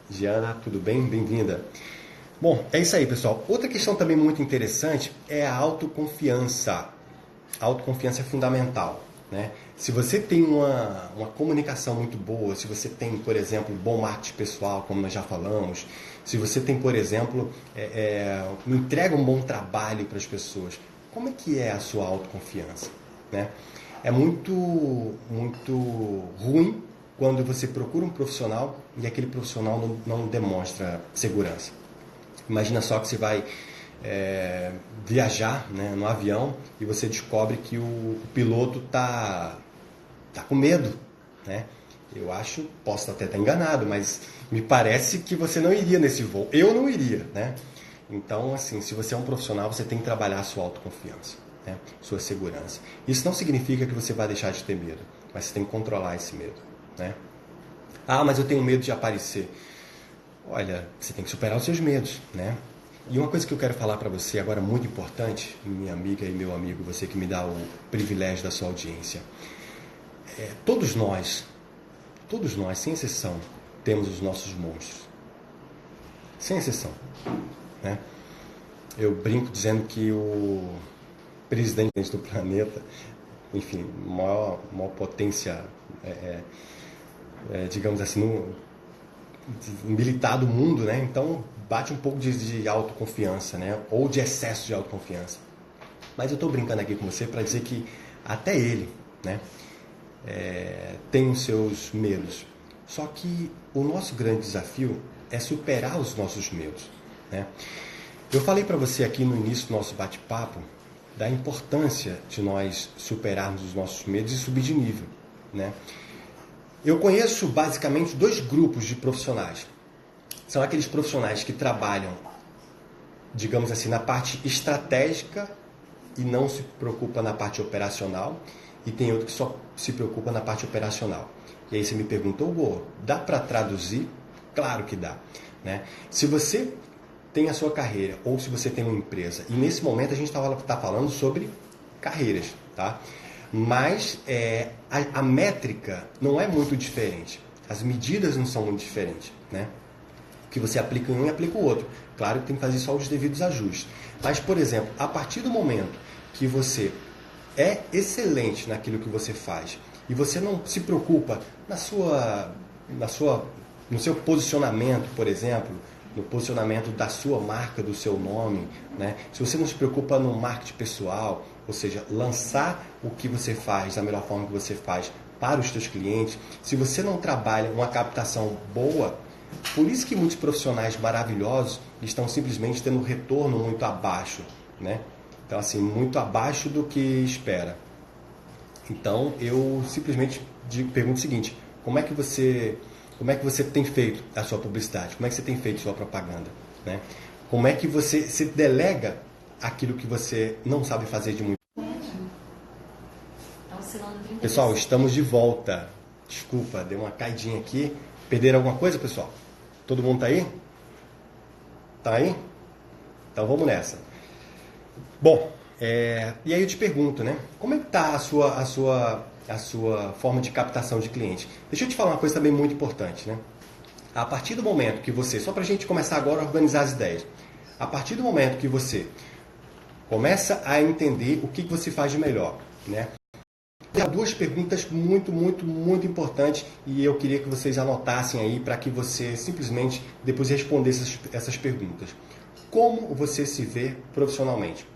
Giana, tudo bem? Bem-vinda. Bom, é isso aí, pessoal. Outra questão também muito interessante é a autoconfiança. A autoconfiança é fundamental, né? Se você tem uma comunicação muito boa, se você tem, por exemplo, bom marketing pessoal, como nós já falamos, se você tem, por exemplo, entrega um bom trabalho para as pessoas, como é que é a sua autoconfiança, né? É muito ruim quando você procura um profissional e aquele profissional não demonstra segurança. Imagina só que você vai viajar, né, no avião e você descobre que o piloto tá com medo, né? Eu acho, posso até estar enganado, mas me parece que você não iria nesse voo. Eu não iria, né? Então, assim, se você é um profissional, você tem que trabalhar a sua autoconfiança, né? Sua segurança. Isso não significa que você vai deixar de ter medo, mas você tem que controlar esse medo, né? Ah, mas eu tenho medo de aparecer. Olha, você tem que superar os seus medos, né? E uma coisa que eu quero falar para você agora muito importante, minha amiga e meu amigo, você que me dá o privilégio da sua audiência. Todos nós, sem exceção, temos os nossos monstros. Sem exceção, né? Eu brinco dizendo que o presidente do planeta, enfim, maior potência, digamos assim, militar do mundo, né? Então bate um pouco de autoconfiança, né? Ou de excesso de autoconfiança. Mas eu estou brincando aqui com você para dizer que até ele, né? Tem os seus medos. Só que o nosso grande desafio é superar os nossos medos, né? Eu falei para você aqui no início do nosso bate-papo da importância de nós superarmos os nossos medos e subir de nível, né? Eu conheço basicamente dois grupos de profissionais. São aqueles profissionais que trabalham, digamos assim, na parte estratégica e não se preocupa na parte operacional, e tem outro que só se preocupa na parte operacional. E aí você me perguntou, Hugo, dá para traduzir? Claro que dá, né? Se você tem a sua carreira ou se você tem uma empresa, e nesse momento a gente está falando sobre carreiras, tá? Mas a métrica não é muito diferente, as medidas não são muito diferentes, né? O que você aplica em um e aplica o outro. Claro que tem que fazer só os devidos ajustes. Mas, por exemplo, a partir do momento que você é excelente naquilo que você faz e você não se preocupa no seu posicionamento, por exemplo, no posicionamento da sua marca, do seu nome, né? Se você não se preocupa no marketing pessoal, ou seja, lançar o que você faz da melhor forma que você faz para os seus clientes, se você não trabalha uma captação boa, por isso que muitos profissionais maravilhosos estão simplesmente tendo um retorno muito abaixo, né? Então, assim, muito abaixo do que espera. Então, eu simplesmente pergunto o seguinte, como é que você tem feito a sua publicidade? Como é que você tem feito a sua propaganda, né? Como é que você se delega aquilo que você não sabe fazer de muito? Pessoal, estamos de volta. Desculpa, deu uma caidinha aqui. Perderam alguma coisa, pessoal? Todo mundo tá aí? Tá aí? Então vamos nessa. Bom, e aí eu te pergunto, né? Como é que tá a sua forma de captação de cliente? Deixa eu te falar uma coisa também muito importante, né? A partir do momento que você, só para a gente começar agora a organizar as ideias, a partir do momento que você começa a entender o que você faz de melhor, né? Tem duas perguntas muito, muito, muito importantes e eu queria que vocês anotassem aí para que você simplesmente depois respondesse essas perguntas. Como você se vê profissionalmente?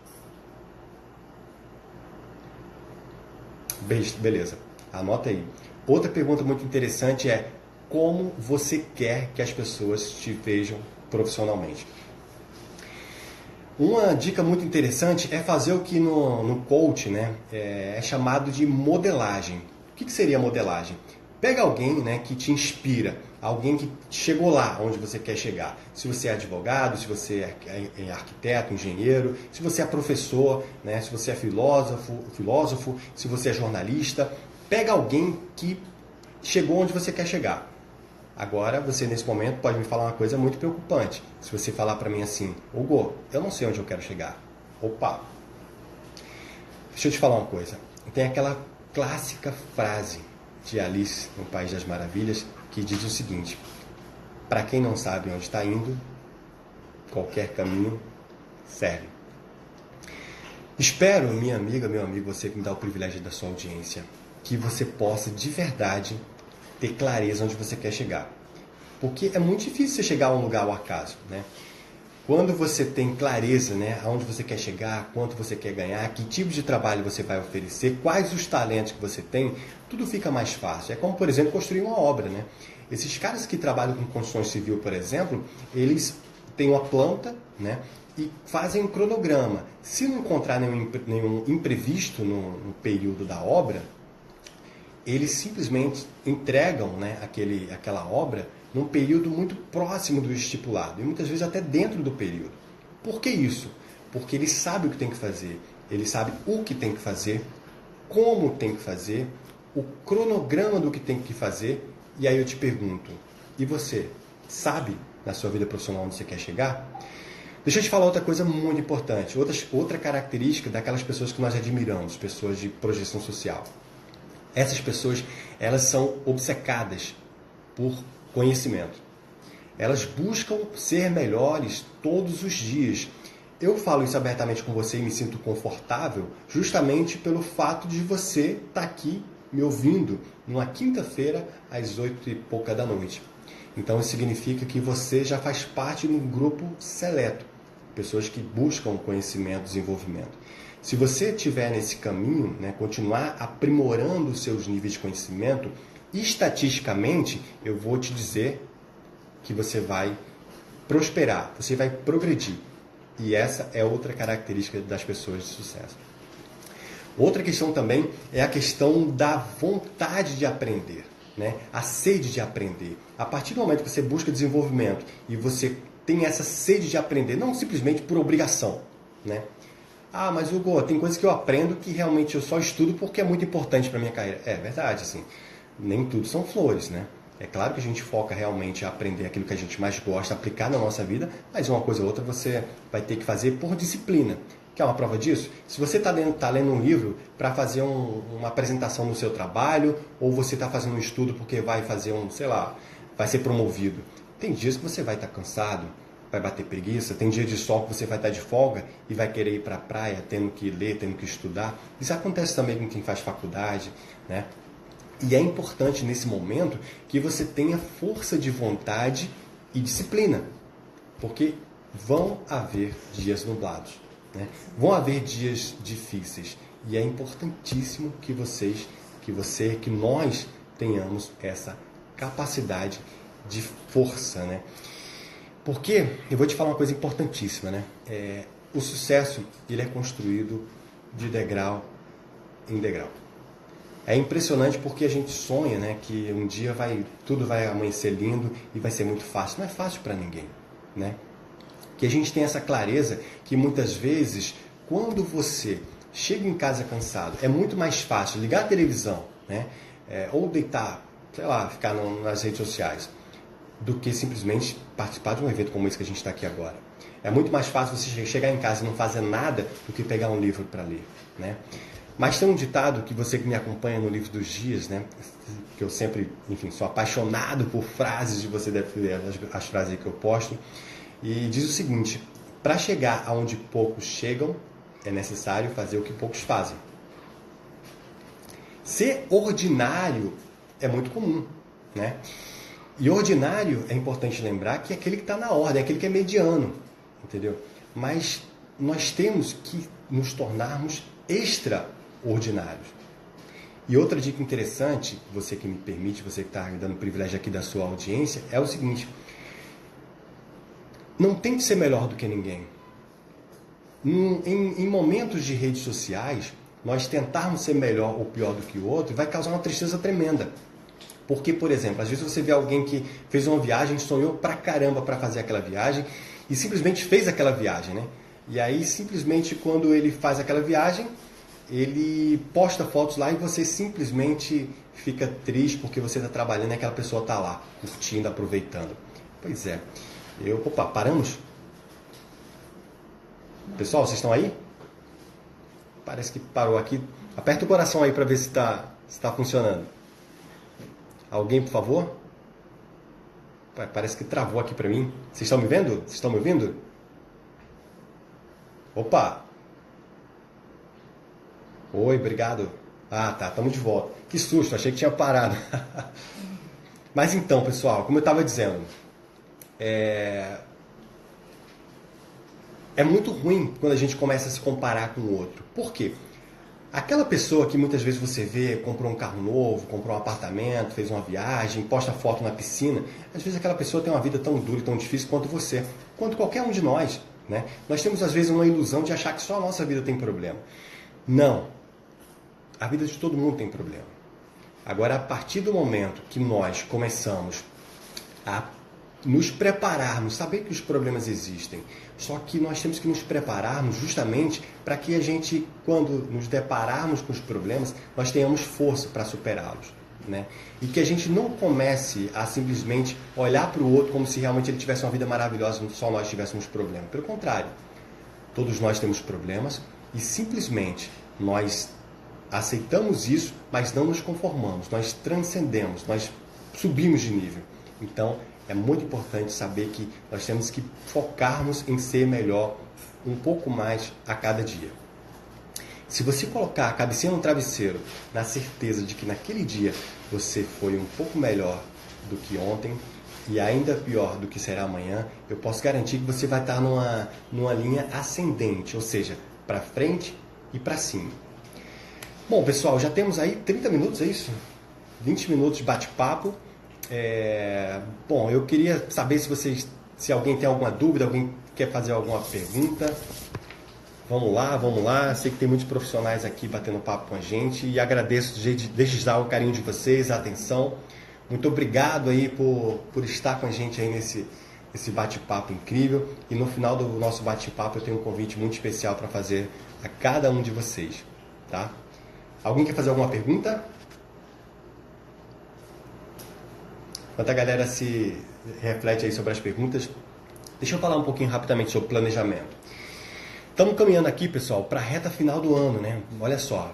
Beleza, anota aí. Outra pergunta muito interessante é como você quer que as pessoas te vejam profissionalmente? Uma dica muito interessante é fazer o que no coach, né, é chamado de modelagem. O que seria modelagem? Pega alguém, né, que te inspira, alguém que chegou lá onde você quer chegar. Se você é advogado, se você é arquiteto, engenheiro, se você é professor, né, se você é filósofo, se você é jornalista, pega alguém que chegou onde você quer chegar. Agora, você nesse momento pode me falar uma coisa muito preocupante. Se você falar para mim assim, Hugo, eu não sei onde eu quero chegar. Opa! Deixa eu te falar uma coisa. Tem aquela clássica frase de Alice no País das Maravilhas que diz o seguinte: para quem não sabe onde está indo, qualquer caminho serve. Espero, minha amiga, meu amigo, você que me dá o privilégio da sua audiência, que você possa de verdade ter clareza onde você quer chegar. Porque é muito difícil você chegar a um lugar ao acaso, né? Quando você tem clareza, né, aonde você quer chegar, quanto você quer ganhar, que tipo de trabalho você vai oferecer, quais os talentos que você tem, tudo fica mais fácil. É como, por exemplo, construir uma obra, né? Esses caras que trabalham com construção civil, por exemplo, eles têm uma planta, né, e fazem um cronograma. Se não encontrar nenhum imprevisto no período da obra, eles simplesmente entregam, né, aquela obra num período muito próximo do estipulado, e muitas vezes até dentro do período. Por que isso? Porque ele sabe o que tem que fazer, ele sabe o que tem que fazer, como tem que fazer, o cronograma do que tem que fazer, e aí eu te pergunto, e você sabe na sua vida profissional onde você quer chegar? Deixa eu te falar outra coisa muito importante, outra característica daquelas pessoas que nós admiramos, pessoas de projeção social. Essas pessoas, elas são obcecadas por conhecimento. Elas buscam ser melhores todos os dias. Eu falo isso abertamente com você e me sinto confortável justamente pelo fato de você estar aqui me ouvindo numa quinta-feira às 8 e pouca da noite. Então isso significa que você já faz parte de um grupo seleto, pessoas que buscam conhecimento, desenvolvimento. Se você estiver nesse caminho, né, continuar aprimorando os seus níveis de conhecimento, estatisticamente eu vou te dizer que você vai prosperar, você vai progredir. E essa é outra característica das pessoas de sucesso. Outra questão também é a questão da vontade de aprender, né? A sede de aprender. A partir do momento que você busca desenvolvimento e você tem essa sede de aprender, não simplesmente por obrigação, né? Ah, mas Hugo, tem coisas que eu aprendo que realmente eu só estudo porque é muito importante para minha carreira. É verdade, assim, nem tudo são flores, né? É claro que a gente foca realmente em aprender aquilo que a gente mais gosta, aplicar na nossa vida, mas uma coisa ou outra você vai ter que fazer por disciplina. Quer uma prova disso? Se você está lendo um livro para fazer uma apresentação no seu trabalho, ou você está fazendo um estudo porque vai fazer vai ser promovido. Tem dias que você vai estar cansado, vai bater preguiça, tem dia de sol que você vai estar de folga e vai querer ir para a praia, tendo que ler, tendo que estudar. Isso acontece também com quem faz faculdade, né? E é importante nesse momento que você tenha força de vontade e disciplina, porque vão haver dias nublados, né? Vão haver dias difíceis e é importantíssimo que nós tenhamos essa capacidade de força, né? Porque eu vou te falar uma coisa importantíssima, né? O sucesso ele é construído de degrau em degrau. É impressionante porque a gente sonha, né, que um dia tudo vai amanhecer lindo e vai ser muito fácil. Não é fácil para ninguém, né? Que a gente tem essa clareza que muitas vezes, quando você chega em casa cansado, é muito mais fácil ligar a televisão, né, ou deitar, sei lá, ficar nas redes sociais, do que simplesmente participar de um evento como esse que a gente está aqui agora. É muito mais fácil você chegar em casa e não fazer nada do que pegar um livro para ler, né? Mas tem um ditado que você que me acompanha no Livro dos Dias, né, que eu sempre, enfim, sou apaixonado por frases, de você deve ver as frases que eu posto, e diz o seguinte: para chegar aonde poucos chegam, é necessário fazer o que poucos fazem. Ser ordinário é muito comum, né? E ordinário é importante lembrar que é aquele que está na ordem, é aquele que é mediano, entendeu? Mas nós temos que nos tornarmos extraordinários. E outra dica interessante, você que me permite, você que está dando o privilégio aqui da sua audiência, é o seguinte: não tente ser melhor do que ninguém. Em momentos de redes sociais, nós tentarmos ser melhor ou pior do que o outro vai causar uma tristeza tremenda. Porque, por exemplo, às vezes você vê alguém que fez uma viagem, sonhou pra caramba para fazer aquela viagem e simplesmente fez aquela viagem, né? E aí, simplesmente, quando ele faz aquela viagem, ele posta fotos lá e você simplesmente fica triste porque você está trabalhando e aquela pessoa está lá, curtindo, aproveitando. Pois é. Opa, paramos? Pessoal, vocês estão aí? Parece que parou aqui. Aperta o coração aí para ver se está funcionando. Alguém, por favor? Parece que travou aqui para mim. Vocês estão me vendo? Vocês estão me ouvindo? Opa! Oi, obrigado. Ah, tá, estamos de volta. Que susto, achei que tinha parado. Mas então, pessoal, como eu estava dizendo, é muito ruim quando a gente começa a se comparar com o outro. Por quê? Aquela pessoa que muitas vezes você vê, comprou um carro novo, comprou um apartamento, fez uma viagem, posta foto na piscina, às vezes aquela pessoa tem uma vida tão dura e tão difícil quanto você, quanto qualquer um de nós, né? Nós temos às vezes uma ilusão de achar que só a nossa vida tem problema. Não. A vida de todo mundo tem problema. Agora, a partir do momento que nós começamos a nos prepararmos, saber que os problemas existem, só que nós temos que nos prepararmos justamente para que a gente, quando nos depararmos com os problemas, nós tenhamos força para superá-los, né? E que a gente não comece a simplesmente olhar para o outro como se realmente ele tivesse uma vida maravilhosa e só nós tivéssemos problemas. Pelo contrário, todos nós temos problemas e simplesmente nós aceitamos isso, mas não nos conformamos, nós transcendemos, nós subimos de nível. Então, é muito importante saber que nós temos que focarmos em ser melhor um pouco mais a cada dia. Se você colocar a cabecinha no travesseiro na certeza de que naquele dia você foi um pouco melhor do que ontem e ainda pior do que será amanhã, eu posso garantir que você vai estar numa linha ascendente, ou seja, para frente e para cima. Bom, pessoal, já temos aí 30 minutos, é isso? 20 minutos de bate-papo. Bom, eu queria saber se alguém tem alguma dúvida, alguém quer fazer alguma pergunta. Vamos lá. Sei que tem muitos profissionais aqui batendo papo com a gente e agradeço desde já o carinho de vocês, a atenção. Muito obrigado aí por estar com a gente aí nesse bate-papo incrível. E no final do nosso bate-papo eu tenho um convite muito especial para fazer a cada um de vocês, tá? Alguém quer fazer alguma pergunta? Enquanto a galera se reflete aí sobre as perguntas, deixa eu falar um pouquinho rapidamente sobre planejamento. Estamos caminhando aqui, pessoal, para a reta final do ano, né? Olha só,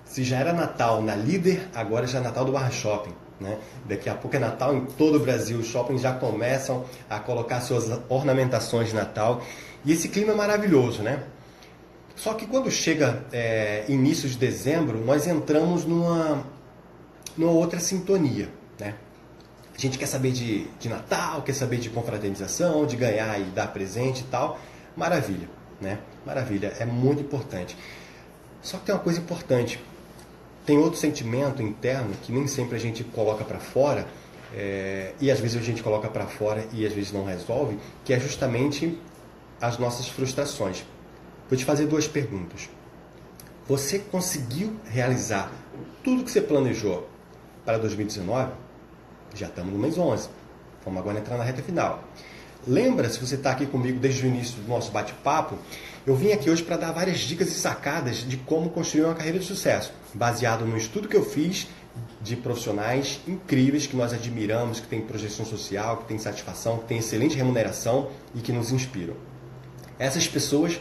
se já era Natal na Líder, agora já é Natal do Barra Shopping, né? Daqui a pouco é Natal em todo o Brasil, os shoppings já começam a colocar suas ornamentações de Natal e esse clima é maravilhoso, né? Só que quando chega início de dezembro, nós entramos numa outra sintonia, né? A gente quer saber de Natal, quer saber de confraternização, de ganhar e dar presente e tal. Maravilha, né? Maravilha, é muito importante. Só que tem uma coisa importante. Tem outro sentimento interno que nem sempre a gente coloca para fora, e às vezes a gente coloca para fora e às vezes não resolve, que é justamente as nossas frustrações. Vou te fazer 2 perguntas. Você conseguiu realizar tudo que você planejou para 2019? Já estamos no mês 11. Vamos agora entrar na reta final. Lembra, se você está aqui comigo desde o início do nosso bate-papo, eu vim aqui hoje para dar várias dicas e sacadas de como construir uma carreira de sucesso, baseado no estudo que eu fiz de profissionais incríveis que nós admiramos, que têm projeção social, que têm satisfação, que têm excelente remuneração e que nos inspiram. Essas pessoas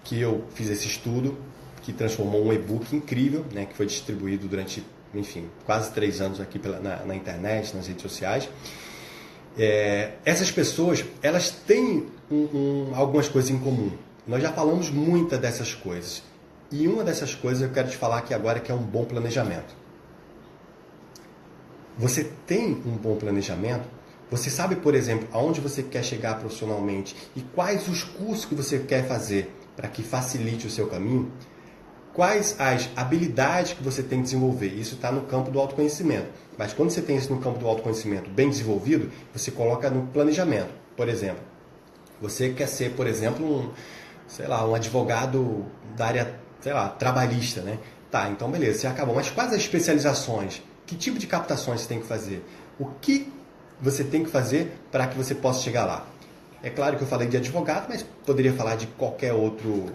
que eu fiz esse estudo, que transformou um e-book incrível, né, que foi distribuído durante, enfim, quase 3 anos aqui na internet, nas redes sociais. Essas pessoas, elas têm algumas coisas em comum. Nós já falamos muitas dessas coisas. E uma dessas coisas eu quero te falar aqui agora, que é um bom planejamento. Você tem um bom planejamento? Você sabe, por exemplo, aonde você quer chegar profissionalmente e quais os cursos que você quer fazer para que facilite o seu caminho? Quais as habilidades que você tem que desenvolver? Isso está no campo do autoconhecimento. Mas quando você tem isso no campo do autoconhecimento bem desenvolvido, você coloca no planejamento. Por exemplo, você quer ser, por exemplo, um advogado da área, trabalhista, né? Tá, então beleza, você acabou. Mas quais as especializações? Que tipo de captações você tem que fazer? O que você tem que fazer para que você possa chegar lá? É claro que eu falei de advogado, mas poderia falar de qualquer outro,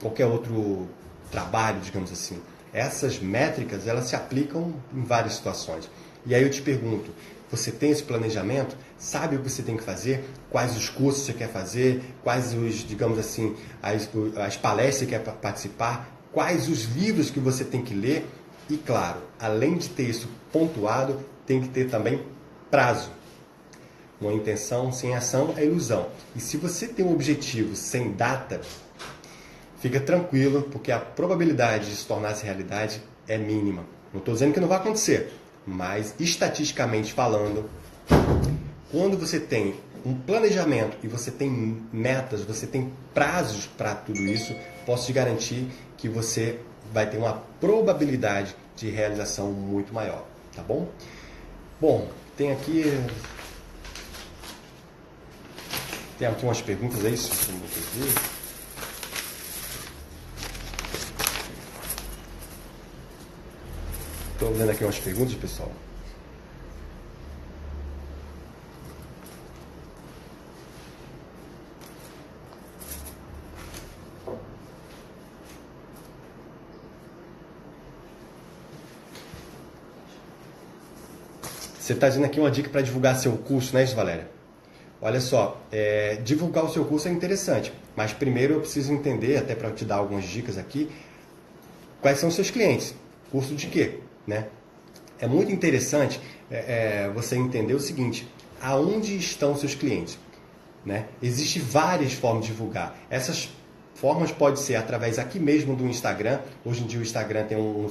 qualquer outro trabalho, digamos assim. Essas métricas, elas se aplicam em várias situações. E aí eu te pergunto, você tem esse planejamento? Sabe o que você tem que fazer? Quais os cursos você quer fazer? Quais digamos assim, as palestras que você quer participar? Quais os livros que você tem que ler? E claro, além de ter isso pontuado, tem que ter também prazo. Uma intenção sem ação é ilusão. E se você tem um objetivo sem data, fica tranquilo, porque a probabilidade de se tornar-se realidade é mínima. Não estou dizendo que não vai acontecer, mas estatisticamente falando, quando você tem um planejamento e você tem metas, você tem prazos para tudo isso, posso te garantir que você vai ter uma probabilidade de realização muito maior, tá bom? Bom, tem aqui umas perguntas aí, se você não ver. Estou vendo aqui umas perguntas, pessoal. Você está dizendo aqui uma dica para divulgar seu curso, né, Valéria? Olha só, divulgar o seu curso é interessante, mas primeiro eu preciso entender, até para te dar algumas dicas aqui, quais são os seus clientes. Curso de quê? Né? É muito interessante você entender o seguinte, aonde estão os seus clientes? Né? Existem várias formas de divulgar. Essas formas podem ser através aqui mesmo do Instagram. Hoje em dia o Instagram tem um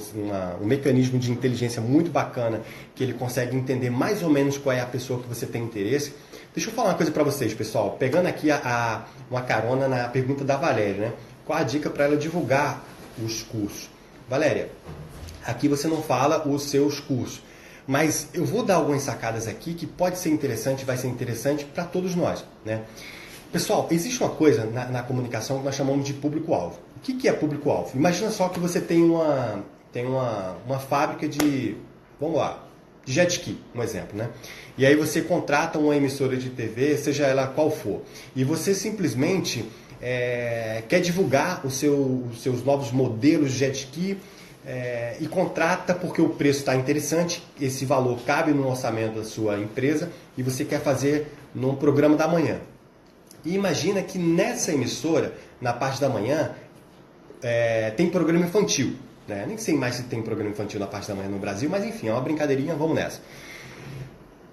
mecanismo de inteligência muito bacana, que ele consegue entender mais ou menos qual é a pessoa que você tem interesse. Deixa eu falar uma coisa para vocês, pessoal. Pegando aqui uma carona na pergunta da Valéria, né? Qual a dica para ela divulgar os cursos? Valéria, aqui você não fala os seus cursos, mas eu vou dar algumas sacadas aqui que pode ser interessante, vai ser interessante para todos nós, né? Pessoal, existe uma coisa na comunicação que nós chamamos de público-alvo. O que é público-alvo? Imagina só que você tem uma fábrica de, vamos lá, de jet ski, um exemplo, né? E aí você contrata uma emissora de TV, seja ela qual for, e você simplesmente quer divulgar os seus novos modelos de jet ski e contrata porque o preço está interessante, esse valor cabe no orçamento da sua empresa e você quer fazer num programa da manhã. E imagina que nessa emissora, na parte da manhã, tem programa infantil. Né? Nem sei mais se tem programa infantil na parte da manhã no Brasil, mas enfim, é uma brincadeirinha, vamos nessa.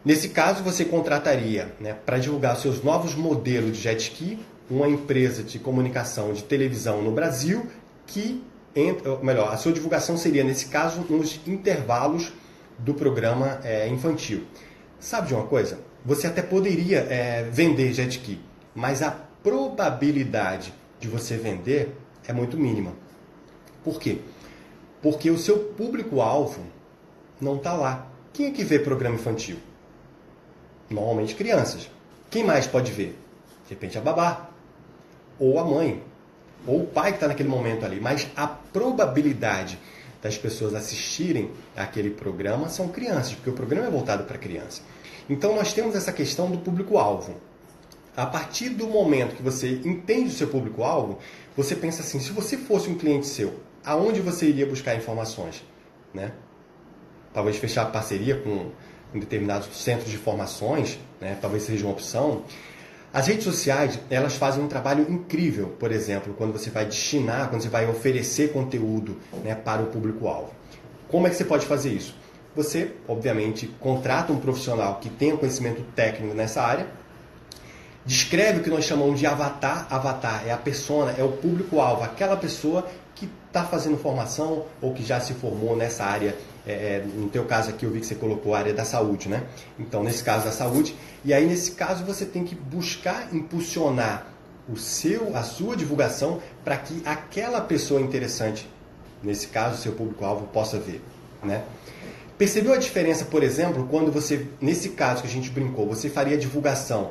Nesse caso, você contrataria, né, para divulgar seus novos modelos de jet ski, uma empresa de comunicação de televisão no Brasil, a sua divulgação seria, nesse caso, nos intervalos do programa infantil. Sabe de uma coisa? Você até poderia vender jet ski, mas a probabilidade de você vender é muito mínima. Por quê? Porque o seu público-alvo não está lá. Quem é que vê programa infantil? Normalmente crianças. Quem mais pode ver? De repente a babá, ou a mãe, ou o pai que está naquele momento ali. Mas a probabilidade das pessoas assistirem aquele programa são crianças, porque o programa é voltado para criança. Então nós temos essa questão do público-alvo. A partir do momento que você entende o seu público-alvo, você pensa assim, se você fosse um cliente seu, aonde você iria buscar informações? Né? Talvez fechar parceria com determinados centros de formações, né? Talvez seja uma opção. As redes sociais, elas fazem um trabalho incrível, por exemplo, quando você vai destinar, quando você vai oferecer conteúdo, né, para o público-alvo. Como é que você pode fazer isso? Você, obviamente, contrata um profissional que tenha conhecimento técnico nessa área, descreve o que nós chamamos de avatar. Avatar é a persona, é o público-alvo, aquela pessoa que está fazendo formação ou que já se formou nessa área. No teu caso aqui eu vi que você colocou a área da saúde, né? Então, nesse caso da saúde, e aí nesse caso você tem que buscar impulsionar a sua divulgação para que aquela pessoa interessante, nesse caso, seu público-alvo, possa ver, né? Percebeu a diferença, por exemplo, quando você, nesse caso que a gente brincou, você faria divulgação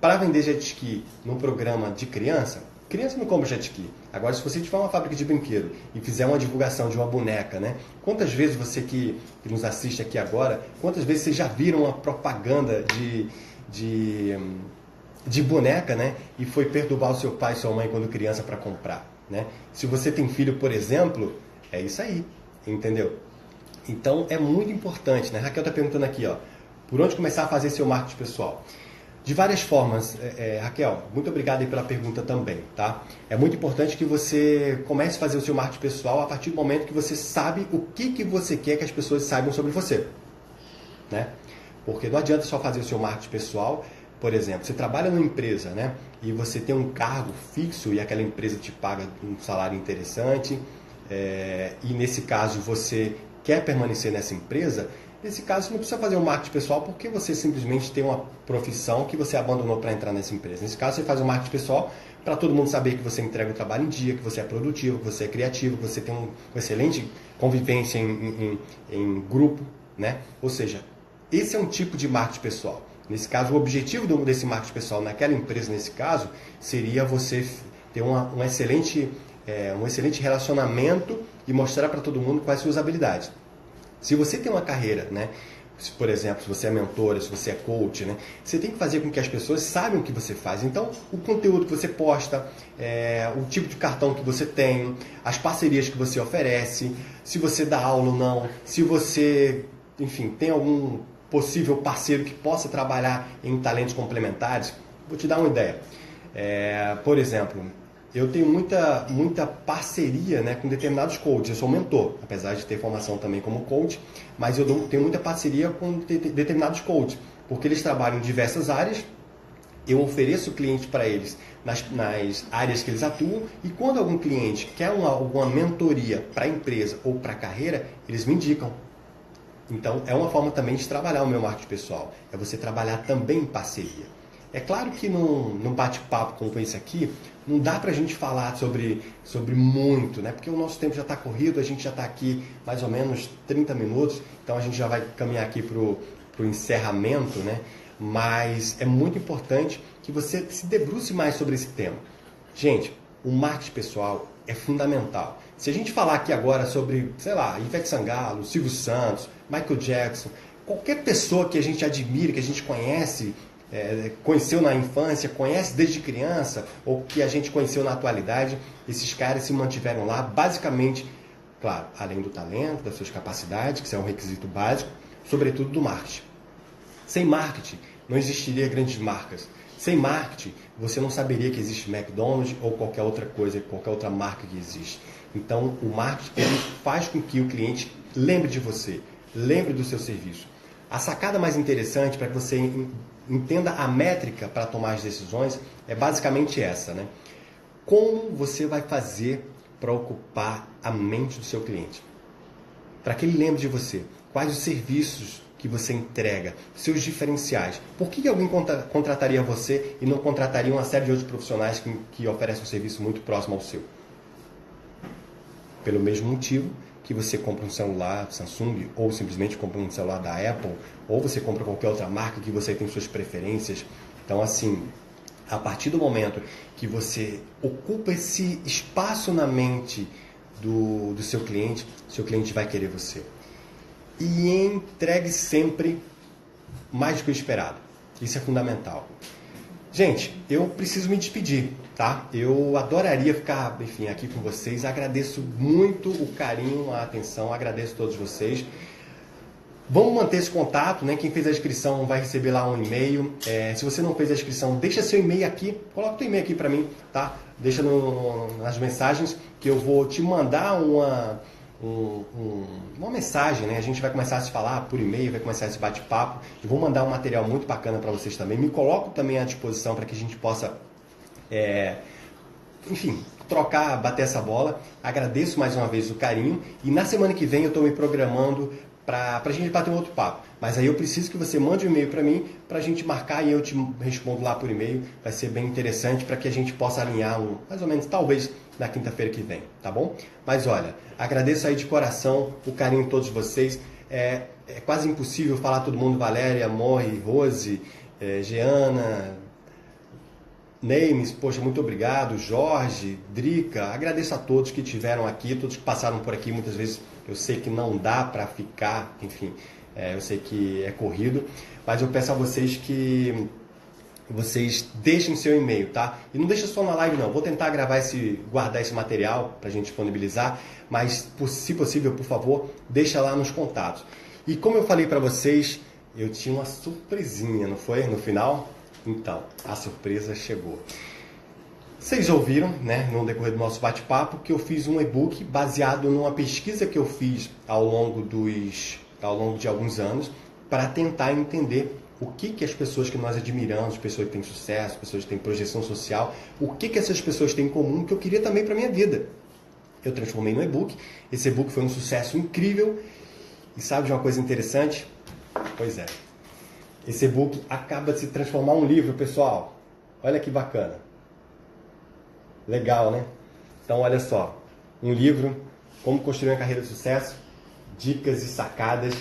para vender jet ski num programa de criança? Criança não compra jet ski. Agora, se você tiver uma fábrica de brinquedo e fizer uma divulgação de uma boneca, né? Quantas vezes você que nos assiste aqui agora, quantas vezes vocês já viram uma propaganda de boneca, né? E foi perturbar o seu pai e sua mãe quando criança para comprar, né? Se você tem filho, por exemplo, é isso aí, entendeu? Então, é muito importante, né? Raquel está perguntando aqui, ó, por onde começar a fazer seu marketing pessoal? De várias formas, Raquel, muito obrigado aí pela pergunta também, tá? É muito importante que você comece a fazer o seu marketing pessoal a partir do momento que você sabe o que você quer que as pessoas saibam sobre você, né? Porque não adianta só fazer o seu marketing pessoal. Por exemplo, você trabalha numa empresa, né? E você tem um cargo fixo e aquela empresa te paga um salário interessante, e nesse caso você quer permanecer nessa empresa. Nesse caso, você não precisa fazer um marketing pessoal porque você simplesmente tem uma profissão que você abandonou para entrar nessa empresa. Nesse caso, você faz um marketing pessoal para todo mundo saber que você entrega o trabalho em dia, que você é produtivo, que você é criativo, que você tem uma excelente convivência em grupo, né? Ou seja, esse é um tipo de marketing pessoal. Nesse caso, o objetivo desse marketing pessoal naquela empresa, nesse caso, seria você ter um excelente relacionamento e mostrar para todo mundo quais são as suas habilidades. Se você tem uma carreira, né? Por exemplo, se você é mentora, se você é coach, né? Você tem que fazer com que as pessoas saibam o que você faz. Então, o conteúdo que você posta, o tipo de cartão que você tem, as parcerias que você oferece, se você dá aula ou não, se você, enfim, tem algum possível parceiro que possa trabalhar em talentos complementares. Vou te dar uma ideia. Por exemplo, eu tenho muita parceria, né, com determinados coaches. Eu sou mentor, apesar de ter formação também como coach, mas eu tenho muita parceria com determinados coaches, porque eles trabalham em diversas áreas. Eu ofereço o cliente para eles nas áreas que eles atuam, e quando algum cliente quer alguma mentoria para a empresa ou para a carreira, eles me indicam. Então, é uma forma também de trabalhar o meu marketing pessoal. É você trabalhar também em parceria. É claro que num bate-papo como esse aqui, não dá para a gente falar sobre muito, né? Porque o nosso tempo já está corrido, a gente já está aqui mais ou menos 30 minutos, então a gente já vai caminhar aqui para o encerramento, né? Mas é muito importante que você se debruce mais sobre esse tema. Gente, o marketing pessoal é fundamental. Se a gente falar aqui agora sobre, sei lá, Ivete Sangalo, Silvio Santos, Michael Jackson, qualquer pessoa que a gente admira, que a gente conhece, conheceu na infância, conhece desde criança, ou que a gente conheceu na atualidade, esses caras se mantiveram lá, basicamente, claro, além do talento, das suas capacidades, que isso é um requisito básico, sobretudo do marketing. Sem marketing, não existiria grandes marcas. Sem marketing, você não saberia que existe McDonald's ou qualquer outra coisa, qualquer outra marca que existe. Então, o marketing ele faz com que o cliente lembre de você, lembre do seu serviço. A sacada mais interessante para que você entenda a métrica para tomar as decisões é basicamente essa, né? Como você vai fazer para ocupar a mente do seu cliente? Para que ele lembre de você. Quais os serviços que você entrega, seus diferenciais. Por que alguém contrataria você e não contrataria uma série de outros profissionais que oferecem um serviço muito próximo ao seu? Pelo mesmo motivo que você compra um celular Samsung, ou simplesmente compra um celular da Apple, ou você compra qualquer outra marca que você tem suas preferências. Então, assim, a partir do momento que você ocupa esse espaço na mente do seu cliente vai querer você. E entregue sempre mais do que o esperado. Isso é fundamental. Gente, eu preciso me despedir, tá? Eu adoraria ficar, enfim, aqui com vocês. Agradeço muito o carinho, a atenção, agradeço a todos vocês. Vamos manter esse contato, né? Quem fez a inscrição vai receber lá um e-mail. Se você não fez a inscrição, deixa seu e-mail aqui. Coloca o e-mail aqui para mim, tá? Deixa nas mensagens que eu vou te mandar uma mensagem, né? A gente vai começar a se falar por e-mail, vai começar esse bate-papo. Eu vou mandar um material muito bacana para vocês também. Me coloco também à disposição para que a gente possa, enfim, trocar, bater essa bola. Agradeço mais uma vez o carinho. E na semana que vem eu estou me programando para a gente bater um outro papo. Mas aí eu preciso que você mande um e-mail para mim, para a gente marcar e eu te respondo lá por e-mail. Vai ser bem interessante para que a gente possa alinhar mais ou menos, talvez, na quinta-feira que vem, tá bom? Mas olha, agradeço aí de coração o carinho de todos vocês. É quase impossível falar todo mundo, Valéria, Morri, Rose, Jeana, Neymes, poxa, muito obrigado, Jorge, Drica, agradeço a todos que estiveram aqui, todos que passaram por aqui, muitas vezes eu sei que não dá para ficar, enfim, eu sei que é corrido, mas eu peço a vocês que vocês deixem seu e-mail, tá? E não deixa só na live não, vou tentar guardar esse material para a gente disponibilizar, mas se possível, por favor, deixa lá nos contatos. E como eu falei para vocês, eu tinha uma surpresinha, não foi? No final? Então, a surpresa chegou. Vocês ouviram, né, no decorrer do nosso bate-papo, que eu fiz um e-book baseado numa pesquisa que eu fiz ao longo de alguns anos para tentar entender o que as pessoas que nós admiramos, pessoas que têm sucesso, pessoas que têm projeção social, o que essas pessoas têm em comum que eu queria também para a minha vida. Eu transformei no e-book, esse e-book foi um sucesso incrível e sabe de uma coisa interessante? Pois é. Esse e-book acaba de se transformar em um livro, pessoal. Olha que bacana. Legal, né? Então, olha só. Um livro, Como Construir uma Carreira de Sucesso, Dicas e Sacadas